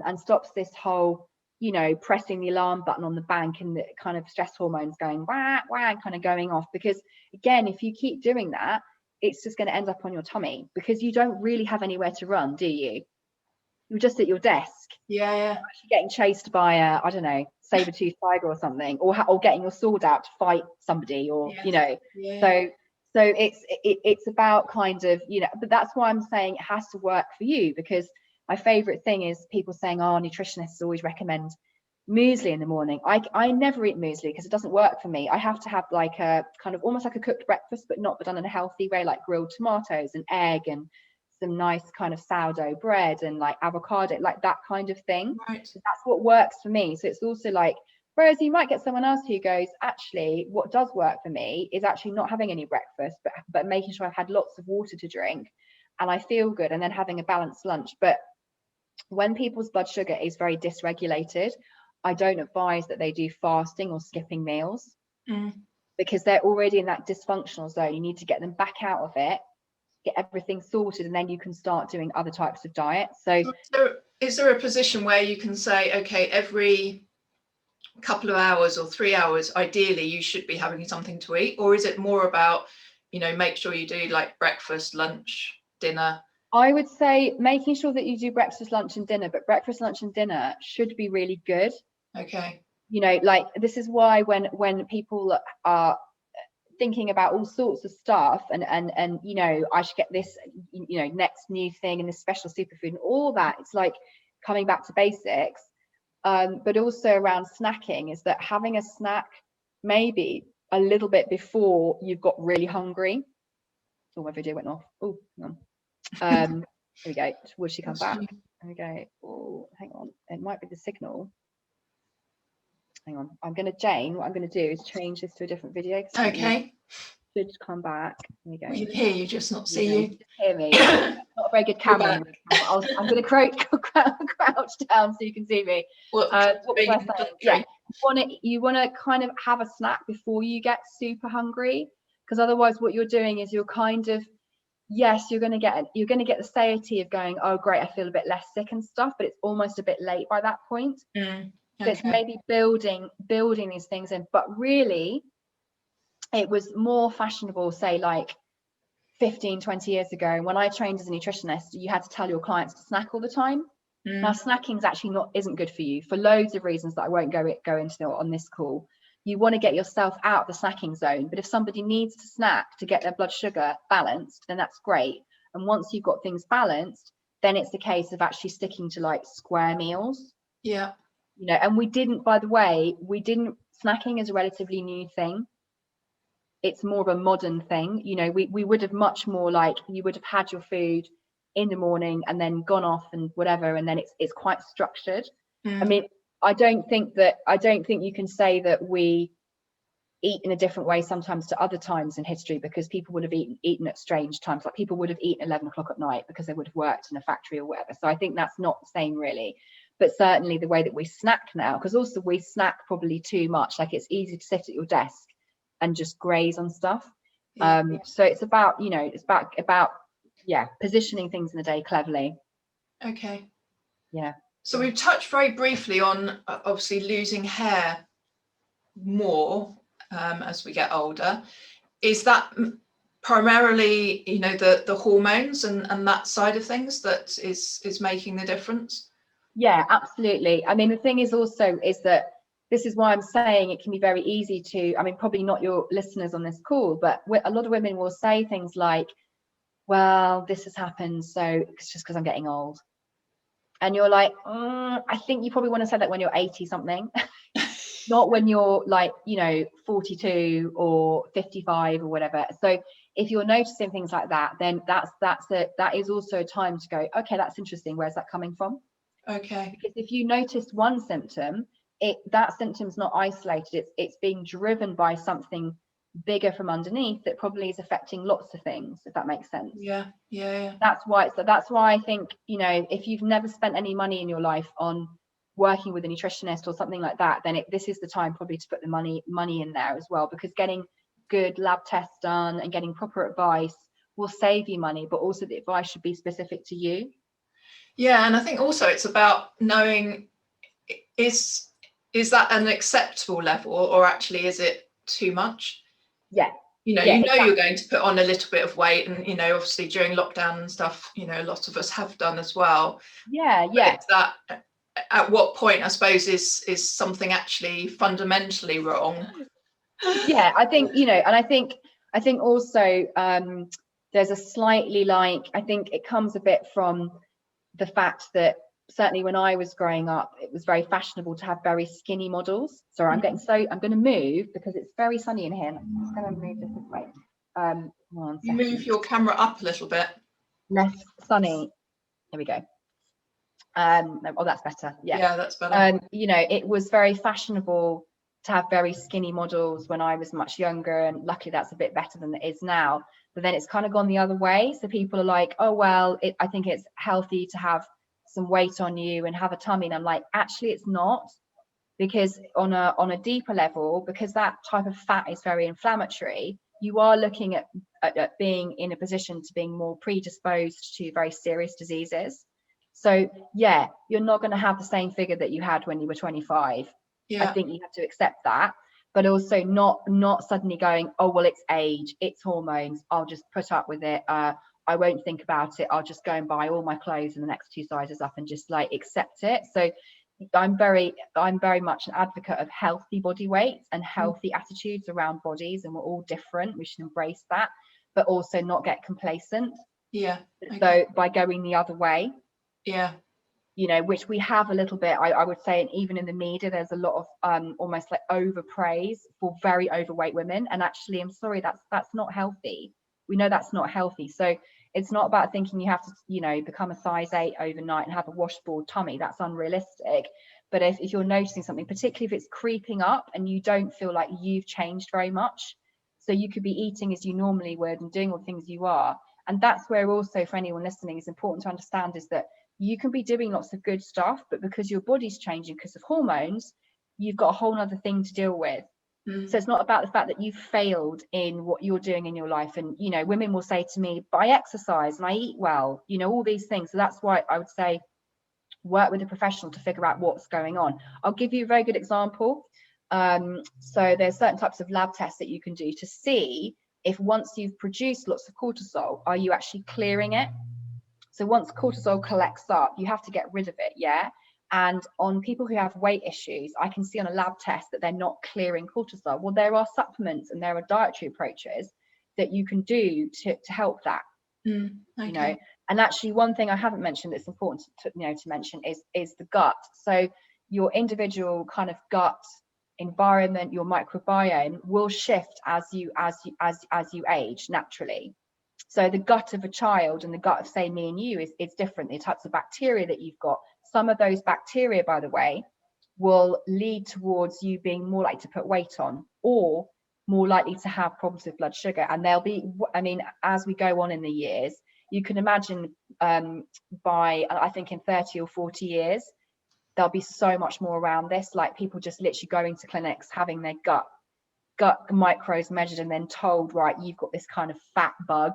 B: and stops this whole, you know, pressing the alarm button on the bank and the kind of stress hormones going wah, wah, kind of going off. Because again, if you keep doing that, it's just going to end up on your tummy, because you don't really have anywhere to run, do you? You're just at your desk.
A: Yeah.
B: Actually getting chased by a, I don't know, saber-toothed tiger or something, or getting your sword out to fight somebody, or you know. So it's about kind of, you know, but that's why I'm saying it has to work for you. Because my favorite thing is people saying, oh, nutritionists always recommend muesli in the morning. I never eat muesli because it doesn't work for me. I have to have like a kind of almost like a cooked breakfast, but done in a healthy way, like grilled tomatoes and egg and some nice kind of sourdough bread and like avocado, like that kind of thing.
A: Right.
B: So that's what works for me. So it's also like, whereas you might get someone else who goes, actually, what does work for me is actually not having any breakfast, but making sure I've had lots of water to drink and I feel good, and then having a balanced lunch. But when people's blood sugar is very dysregulated, I don't advise that they do fasting or skipping meals, because they're already in that dysfunctional zone. You need to get them back out of it, get everything sorted, and then you can start doing other types of diets. So
A: is there a position where you can say, okay, every couple of hours or 3 hours, ideally you should be having something to eat? Or is it more about, you know, make sure you do like breakfast, lunch, dinner?
B: I would say making sure that you do breakfast, lunch and dinner, but breakfast, lunch and dinner should be really good.
A: Okay.
B: You know, like this is why when people are thinking about all sorts of stuff and you know, I should get this, you know, next new thing and this special superfood and all that, it's like coming back to basics. But also around snacking, is that having a snack maybe a little bit before you've got really hungry. Oh, my video went off. Oh, hang on. Here we go. Will she come back? There we go. Oh, hang on. It might be the signal. Hang on. Jane, what I'm going to do is change this to a different video.
A: Okay.
B: Should come back. There we go.
A: We can hear you, just not see you.
B: Just hear me. Not a very good camera. I'm going to crouch down so you can see me. What was I saying? Yeah, you want to kind of have a snack before you get super hungry, because otherwise what you're doing is you're kind of, yes, you're going to get the satiety of going, oh great, I feel a bit less sick and stuff, but it's almost a bit late by that point. So it's maybe building these things in. But really, it was more fashionable, say like 15-20 years ago, when I trained as a nutritionist, you had to tell your clients to snack all the time. Now snacking is actually isn't good for you for loads of reasons that I won't go into on this call. You want to get yourself out of the snacking zone, but if somebody needs to snack to get their blood sugar balanced, then that's great. And once you've got things balanced, then it's the case of actually sticking to like square meals.
A: Yeah.
B: You know, and snacking is a relatively new thing. It's more of a modern thing. You know, we would have much more like, you would have had your food in the morning and then gone off and whatever, and then it's quite structured. I mean, I don't think you can say that we eat in a different way sometimes to other times in history, because people would have eaten at strange times. Like people would have eaten 11 o'clock at night because they would have worked in a factory or whatever. So I think that's not the same really. But certainly the way that we snack now, because also we snack probably too much. Like it's easy to sit at your desk and just graze on stuff.
A: Yeah.
B: So it's about, it's about positioning things in the day cleverly.
A: Okay.
B: Yeah.
A: So we've touched very briefly on obviously losing hair more as we get older. Is that primarily, the hormones and that side of things that is making the difference?
B: Yeah, absolutely. I mean, the thing is also is that this is why I'm saying it can be very easy to, I mean, probably not your listeners on this call, but a lot of women will say things like, well, this has happened, so it's just because I'm getting old. And you're like, I think you probably want to say that when you're 80 something, not when you're like, 42 or 55 or whatever. So if you're noticing things like that, then that is also a time to go, okay, that's interesting. Where's that coming from?
A: Okay.
B: Because if you noticed one symptom, that symptom's not isolated. It's being driven by something bigger from underneath that probably is affecting lots of things, if that makes sense.
A: Yeah.
B: That's why I think, if you've never spent any money in your life on working with a nutritionist or something like that, then this is the time probably to put the money in there as well, because getting good lab tests done and getting proper advice will save you money, but also the advice should be specific to you.
A: Yeah, and I think also it's about knowing, is that an acceptable level, or actually is it too much?
B: Yeah.
A: Exactly. You're going to put on a little bit of weight, and obviously during lockdown and stuff, a lot of us have done as well.
B: Yeah.
A: But that, at what point, I suppose, is something actually fundamentally wrong?
B: Yeah, I think, and I think also there's a slightly, I think it comes a bit from the fact that certainly when I was growing up, it was very fashionable to have very skinny models. Sorry, I'm going to move because it's very sunny in here. I'm just going to move this way.
A: You move your camera up a little bit.
B: Less sunny. Here we go. Oh, that's better.
A: Yeah, that's better.
B: It was very fashionable to have very skinny models when I was much younger, and luckily that's a bit better than it is now. But then it's kind of gone the other way. So people are like, oh well, I think it's healthy to have some weight on you and have a tummy. And I'm like, actually it's not, because on a deeper level, because that type of fat is very inflammatory, you are looking at being in a position to being more predisposed to very serious diseases. So yeah, you're not going to have the same figure that you had when you were 25.
A: Yeah.
B: I think you have to accept that, but also not suddenly going, oh well, it's age, it's hormones, I'll just put up with it, I won't think about it, I'll just go and buy all my clothes in the next 2 sizes up and just like accept it. So I'm very much an advocate of healthy body weight and healthy attitudes around bodies, and we're all different, we should embrace that, but also not get complacent.
A: Yeah. Okay.
B: So by going the other way,
A: yeah,
B: which we have a little bit, I would say, and even in the media there's a lot of almost like overpraise for very overweight women, and actually I'm sorry, that's not healthy. We know that's not healthy. So it's not about thinking you have to become a size 8 overnight and have a washboard tummy. That's unrealistic. But if you're noticing something, particularly if it's creeping up and you don't feel like you've changed very much, so you could be eating as you normally would and doing all the things you are, and that's where also for anyone listening it's important to understand is that you can be doing lots of good stuff, but because your body's changing because of hormones, you've got a whole other thing to deal with. So it's not about the fact that you've failed in what you're doing in your life. And, women will say to me, but I exercise and I eat well, all these things. So that's why I would say work with a professional to figure out what's going on. I'll give you a very good example. So there's certain types of lab tests that you can do to see if once you've produced lots of cortisol, are you actually clearing it? So once cortisol collects up, you have to get rid of it, yeah? And on people who have weight issues, I can see on a lab test that they're not clearing cortisol. Well, there are supplements and there are dietary approaches that you can do to help that.
A: Okay.
B: And actually one thing I haven't mentioned that's important to mention is the gut. So your individual kind of gut environment, your microbiome will shift as you age naturally. So the gut of a child and the gut of, say, me and you is different. The types of bacteria that you've got, some of those bacteria, by the way, will lead towards you being more likely to put weight on or more likely to have problems with blood sugar. And they'll be, as we go on in the years, you can imagine by, I think in 30 or 40 years, there'll be so much more around this, like people just literally going to clinics, having their gut gut micros measured and then told, right, you've got this kind of fat bug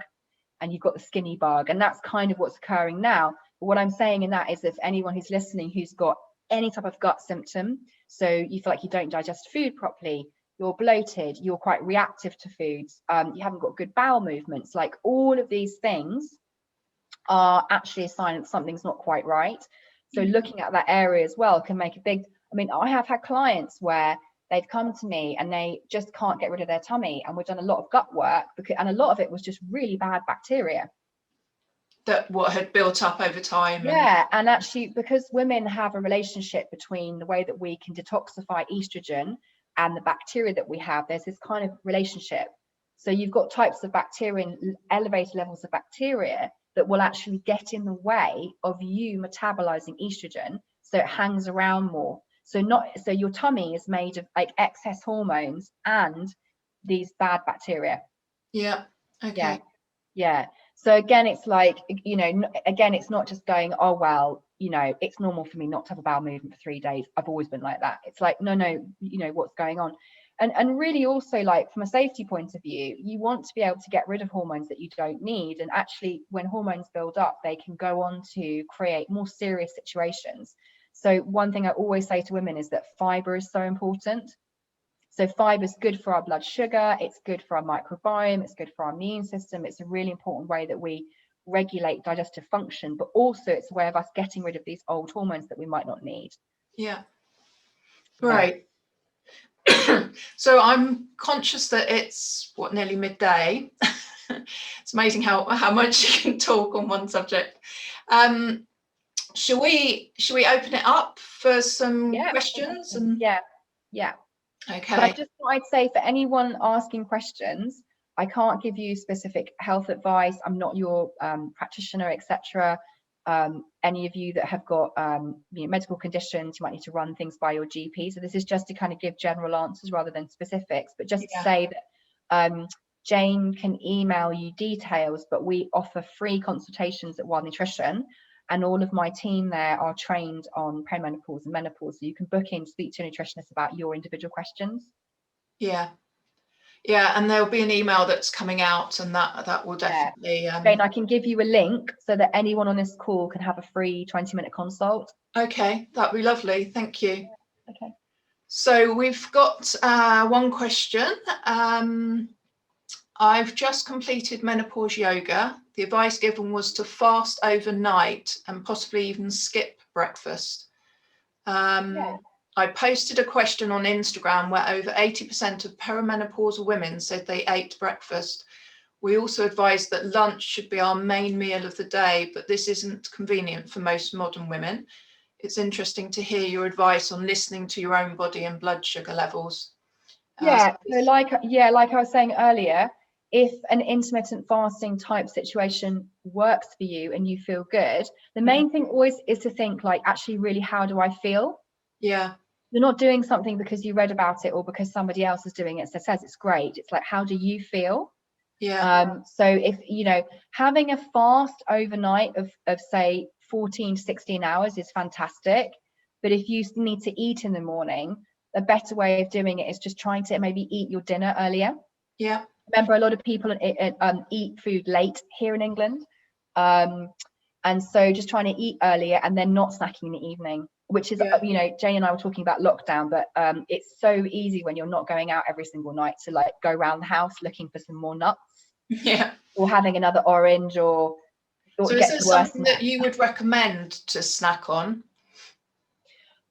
B: and you've got the skinny bug, and that's kind of what's occurring now. But what I'm saying in that is, if anyone who's listening who's got any type of gut symptom, so you feel like you don't digest food properly, you're bloated, you're quite reactive to foods, you haven't got good bowel movements, like all of these things are actually a sign that something's not quite right. So looking at that area as well can make a big, I mean, I have had clients where they've come to me and they just can't get rid of their tummy, and we've done a lot of gut work, and a lot of it was just really bad bacteria
A: that what had built up over time.
B: Yeah, and actually, because women have a relationship between the way that we can detoxify estrogen and the bacteria that we have, there's this kind of relationship. So you've got types of bacteria and elevated levels of bacteria that will actually get in the way of you metabolizing estrogen, so it hangs around more. So your tummy is made of like excess hormones and these bad bacteria.
A: Yeah. Okay.
B: Yeah. So again, it's like, again, it's not just going, oh, well, it's normal for me not to have a bowel movement for 3 days. I've always been like that. It's like, no, what's going on? And really also, like, from a safety point of view, you want to be able to get rid of hormones that you don't need. And actually, when hormones build up, they can go on to create more serious situations. So one thing I always say to women is that fiber is so important. So fiber is good for our blood sugar, it's good for our microbiome, it's good for our immune system. It's a really important way that we regulate digestive function, but also it's a way of us getting rid of these old hormones that we might not need.
A: Yeah. Right. So I'm conscious that it's nearly midday. It's amazing how much you can talk on one subject. Shall we open it up for some questions?
B: Yeah.
A: Okay.
B: But I just thought I'd say, for anyone asking questions, I can't give you specific health advice. I'm not your practitioner, etc. Any of you that have got medical conditions, you might need to run things by your GP. So this is just to kind of give general answers rather than specifics. But just to say that Jane can email you details, but we offer free consultations at Wild Nutrition. And all of my team there are trained on perimenopause and menopause. So you can book in, speak to a nutritionist about your individual questions.
A: Yeah, and there'll be an email that's coming out, and that will definitely.
B: Jane, I can give you a link so that anyone on this call can have a free 20-minute consult.
A: Okay, that'd be lovely. Thank you.
B: Okay.
A: So we've got one question. I've just completed menopause yoga. The advice given was to fast overnight and possibly even skip breakfast. I posted a question on Instagram where over 80% of perimenopausal women said they ate breakfast. We also advised that lunch should be our main meal of the day, but this isn't convenient for most modern women. It's interesting to hear your advice on listening to your own body and blood sugar levels.
B: So like I was saying earlier, if an intermittent fasting type situation works for you and you feel good, the main thing always is to think, like, actually, really, how do I feel?
A: Yeah.
B: You're not doing something because you read about it or because somebody else is doing it, so says it's great. It's like, how do you feel?
A: Yeah.
B: So if, having a fast overnight of say 14 to 16 hours is fantastic. But if you need to eat in the morning, a better way of doing it is just trying to maybe eat your dinner earlier.
A: Yeah.
B: Remember, a lot of people eat food late here in England. And so just trying to eat earlier and then not snacking in the evening, which is, Jane and I were talking about lockdown, but it's so easy when you're not going out every single night to like go around the house looking for some more nuts.
A: Yeah.
B: Or having another orange or
A: so is there something that you would recommend to snack on?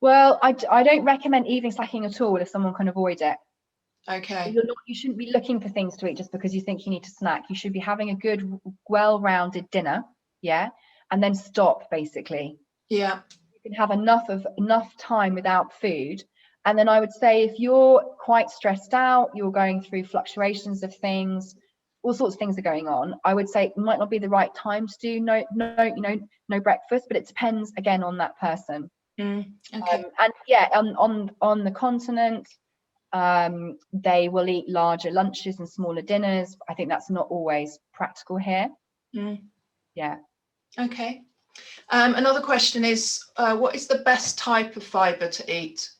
B: Well, I don't recommend evening snacking at all if someone can avoid it.
A: Okay.
B: You shouldn't be looking for things to eat just because you think you need to snack. You should be having a good, well-rounded dinner, and then stop, basically.
A: Yeah.
B: You can have enough time without food. And then I would say, if you're quite stressed out, you're going through fluctuations of things, all sorts of things are going on, I would say it might not be the right time to do no breakfast, but it depends again on that person.
A: Okay.
B: And on the continent, they will eat larger lunches and smaller dinners. I think that's not always practical here. Yeah.
A: Okay. Another question is, what is the best type of fiber to eat?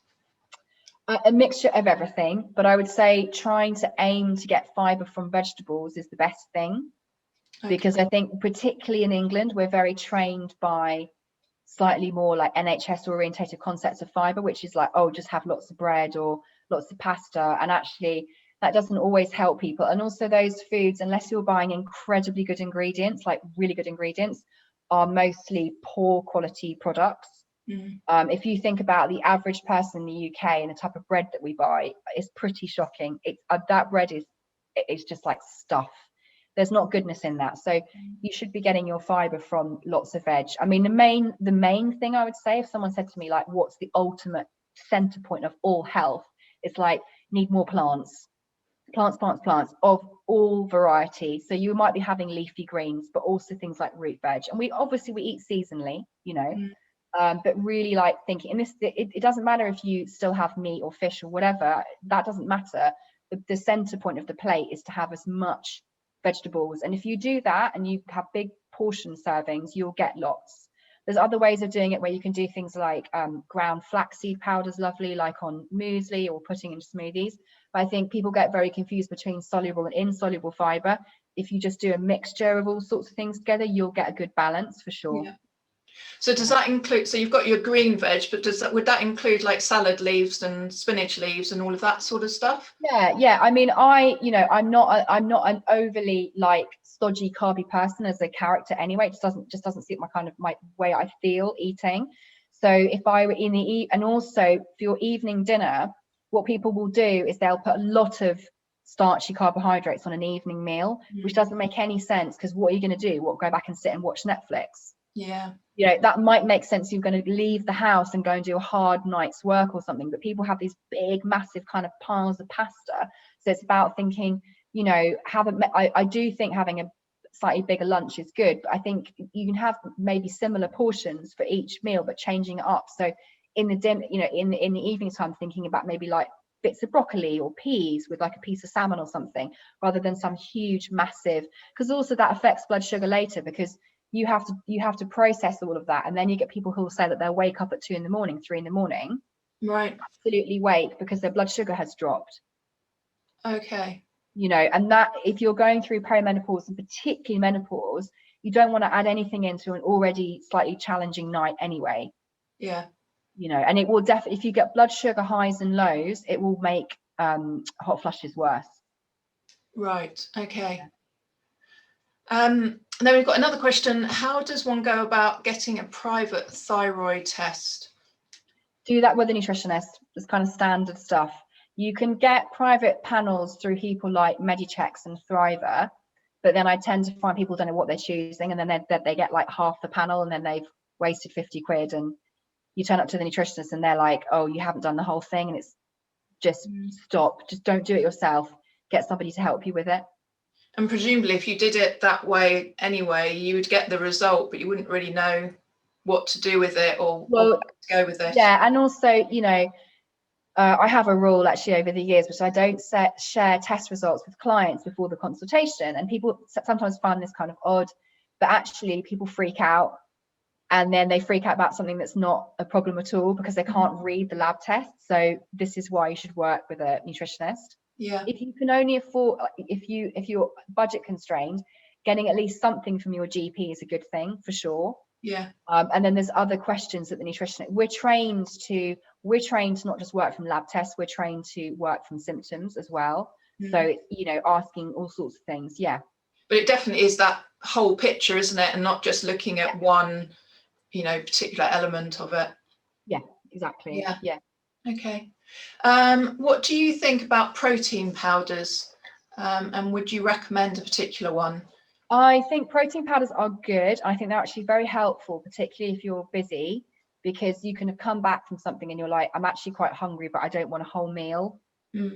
B: A mixture of everything, but I would say trying to aim to get fibre from vegetables is the best thing.
A: Okay.
B: Because I think particularly in England, we're very trained by slightly more like NHS orientated concepts of fibre, which is like, oh, just have lots of bread or lots of pasta. And actually that doesn't always help people. And also those foods, unless you're buying incredibly good ingredients, like really good ingredients, are mostly poor quality products. If you think about the average person in the UK and the type of bread that we buy, it's pretty shocking. It's that bread is just like stuff. There's not goodness in that. So you should be getting your fiber from lots of veg. I mean, the main thing I would say, if someone said to me like, what's the ultimate center point of all health, it's like, need more plants of all varieties. So you might be having leafy greens, but also things like root veg. And we eat seasonally, you know. But really like thinking, and it doesn't matter if you still have meat or fish or whatever, that doesn't matter. The center point of the plate is to have as much vegetables, and if you do that and you have big portion servings, you'll get lots. There's other ways of doing it where you can do things like ground flaxseed powders, lovely, like on muesli or putting in smoothies. But I think people get very confused between soluble and insoluble fiber. If you just do a mixture of all sorts of things together, you'll get a good balance for sure.
A: Yeah. So does that include, so you've got your green veg, but would that include like salad leaves and spinach leaves and all of that sort of stuff?
B: Yeah. I mean, I'm not an overly like stodgy carby person as a character anyway. It just doesn't suit my way I feel eating. So if I were and also for your evening dinner, what people will do is they'll put a lot of starchy carbohydrates on an evening meal, which doesn't make any sense, because what are you going to do? Go back and sit and watch Netflix?
A: Yeah.
B: You know, that might make sense. You're going to leave the house and go and do a hard night's work or something, but people have these big, massive kind of piles of pasta. So it's about thinking, you know, I do think having a slightly bigger lunch is good, but I think you can have maybe similar portions for each meal, but changing it up. So in the dinner, you know, in the evening time, thinking about maybe like bits of broccoli or peas with like a piece of salmon or something, rather than some huge, massive, because also that affects blood sugar later, because you have to process all of that, and then you get people who will say that they'll wake up at 2 in the morning, 3 in the morning,
A: right,
B: absolutely wake because their blood sugar has dropped.
A: Okay.
B: You know, and that if you're going through perimenopause, and particularly menopause, you don't want to add anything into an already slightly challenging night anyway.
A: Yeah.
B: You know, and it will definitely, if you get blood sugar highs and lows, it will make hot flushes worse.
A: Right. Okay. Then we've got another question. How does one go about getting a private thyroid test?
B: Do that with a nutritionist. It's kind of standard stuff. You can get private panels through people like Medichecks and Thriver, but then I tend to find people don't know what they're choosing, and then they get like half the panel, and then they've wasted 50 quid, and you turn up to the nutritionist and they're like, oh, you haven't done the whole thing, and it's just stop. Just don't do it yourself. Get somebody to help you with it.
A: And presumably if you did it that way anyway, you would get the result, but you wouldn't really know what to do with it or to go with it.
B: Yeah, and also, you know, I have a rule actually over the years, which I don't share test results with clients before the consultation. And people sometimes find this kind of odd, but actually people freak out, and then they freak out about something that's not a problem at all because they can't read the lab test. So this is why you should work with a nutritionist.
A: Yeah.
B: If you can only afford, if you're budget constrained, getting at least something from your GP is a good thing for sure.
A: Yeah.
B: And then there's other questions that the nutritionist, we're trained to not just work from lab tests, we're trained to work from symptoms as well. So, you know, asking all sorts of things. Yeah.
A: But it definitely is that whole picture, isn't it? And not just looking at one, you know, particular element of it.
B: Yeah, exactly. Yeah.
A: Okay. What do you think about protein powders? And would you recommend a particular one?
B: I think protein powders are good. I think they're actually very helpful, particularly if you're busy, because you can have come back from something and you're like, I'm actually quite hungry, but I don't want a whole meal,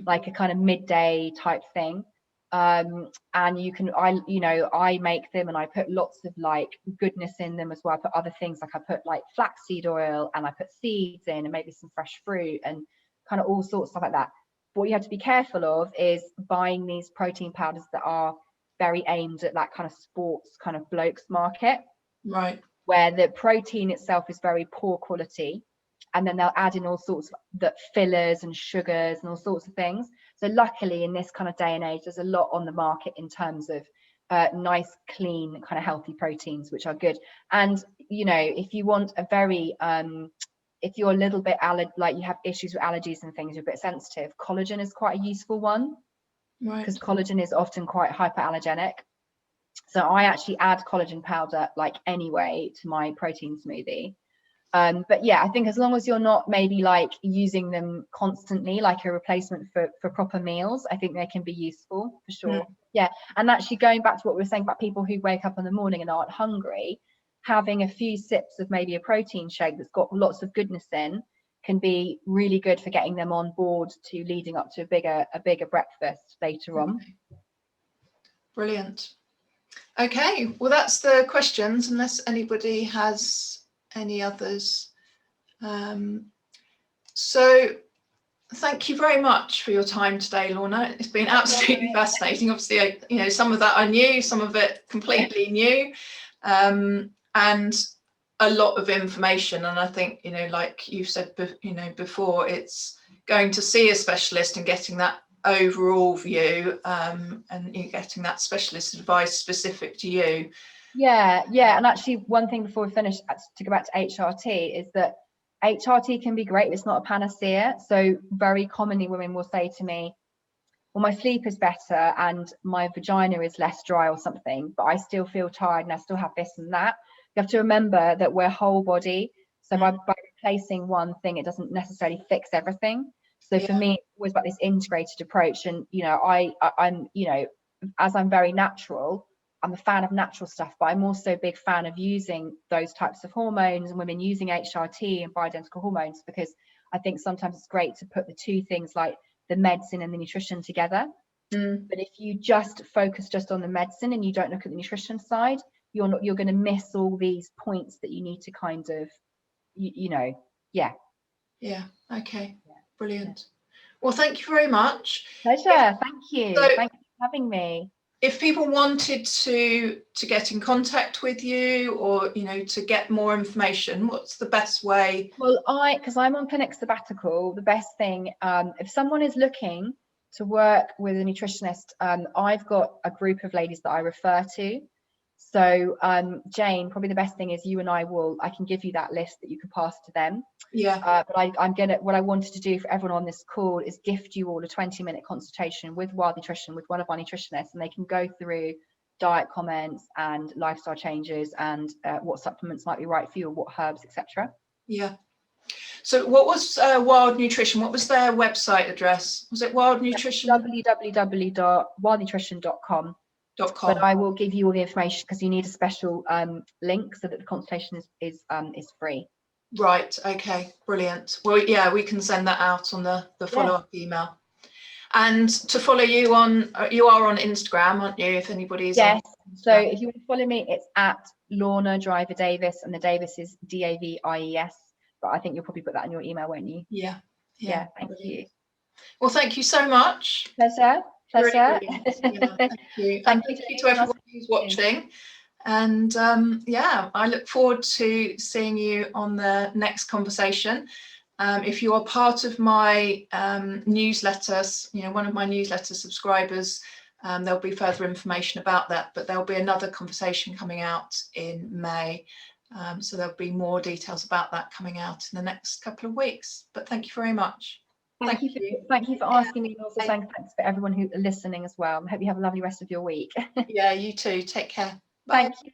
B: like a kind of midday type thing. And you can, I make them and I put lots of like goodness in them as well. I put other things, like I put like flaxseed oil and I put seeds in and maybe some fresh fruit and kind of all sorts of stuff like that. But what you have to be careful of is buying these protein powders that are very aimed at that kind of sports kind of blokes market,
A: right,
B: where the protein itself is very poor quality, and then they'll add in all sorts of fillers and sugars and all sorts of things. So luckily in this kind of day and age, there's a lot on the market in terms of nice, clean, kind of healthy proteins, which are good. And you know, if you want a very if you're a little bit like you have issues with allergies and things, you're a bit sensitive, collagen is quite a useful one, because collagen is often quite hyperallergenic. So I actually add collagen powder like anyway to my protein smoothie. But yeah, I think as long as you're not maybe like using them constantly, like a replacement for proper meals, I think they can be useful for sure. Yeah. And actually going back to what we were saying about people who wake up in the morning and aren't hungry, having a few sips of maybe a protein shake that's got lots of goodness in can be really good for getting them on board to leading up to a bigger breakfast later on.
A: Brilliant. Okay, well that's the questions, unless anybody has any others. So thank you very much for your time today, Lorna. It's been absolutely fascinating. Obviously, you know, some of that I knew, some of it completely new, and a lot of information. And I think, you know, like you said, you know, before, it's going to see a specialist and getting that overall view, and you're getting that specialist advice specific to you.
B: Yeah. And actually, one thing before we finish, to go back to HRT, is that HRT can be great. It's not a panacea. So very commonly women will say to me, well, my sleep is better and my vagina is less dry or something, but I still feel tired and I still have this and that. You have to remember that we're whole body. So by replacing one thing, it doesn't necessarily fix everything. So for me, it was about this integrated approach. And, you know, I'm, you know, as I'm very natural, I'm a fan of natural stuff, but I'm also a big fan of using those types of hormones and women using HRT and bioidentical hormones, because I think sometimes it's great to put the two things like the medicine and the nutrition together. But if you just focus just on the medicine and you don't look at the nutrition side, you're going to miss all these points that you need to kind of, you know,
A: okay, brilliant. Well, thank you very much.
B: Pleasure. Thank you. So, thank you for having me.
A: If people wanted to get in contact with you, or, you know, to get more information, what's the best way?
B: Well, because I'm on clinic sabbatical, the best thing, if someone is looking to work with a nutritionist, I've got a group of ladies that I refer to. So Jane, probably the best thing is you and I can give you that list that you can pass to them. But what I wanted to do for everyone on this call is gift you all a 20-minute consultation with Wild Nutrition, with one of our nutritionists, and they can go through diet comments and lifestyle changes and what supplements might be right for you, or what herbs, etc.
A: So what was Wild Nutrition? What was their website address? Was it Wild Nutrition?
B: www.wildnutrition.com. But I will give you all the information, because you need a special link so that the consultation is free.
A: Right. Okay. Brilliant. Well, yeah, we can send that out on the follow-up email. And to follow you you are on Instagram, aren't you? If anybody's
B: So if you want to follow me, it's at Lorna Driver-Davies, and the Davies is Davies. But I think you'll probably put that in your email, won't you?
A: Yeah.
B: Thank you.
A: Well, thank you so much.
B: Pleasure.
A: Thank you. Thank you to everyone who's watching. And I look forward to seeing you on the next conversation. If you are part of my newsletters, you know, one of my newsletter subscribers, there'll be further information about that, but there'll be another conversation coming out in May. So there'll be more details about that coming out in the next couple of weeks. But thank you very much.
B: Thank you for asking me, and also saying thanks for everyone who's listening as well. I hope you have a lovely rest of your week.
A: Yeah, you too. Take care. Bye.
B: Thank you.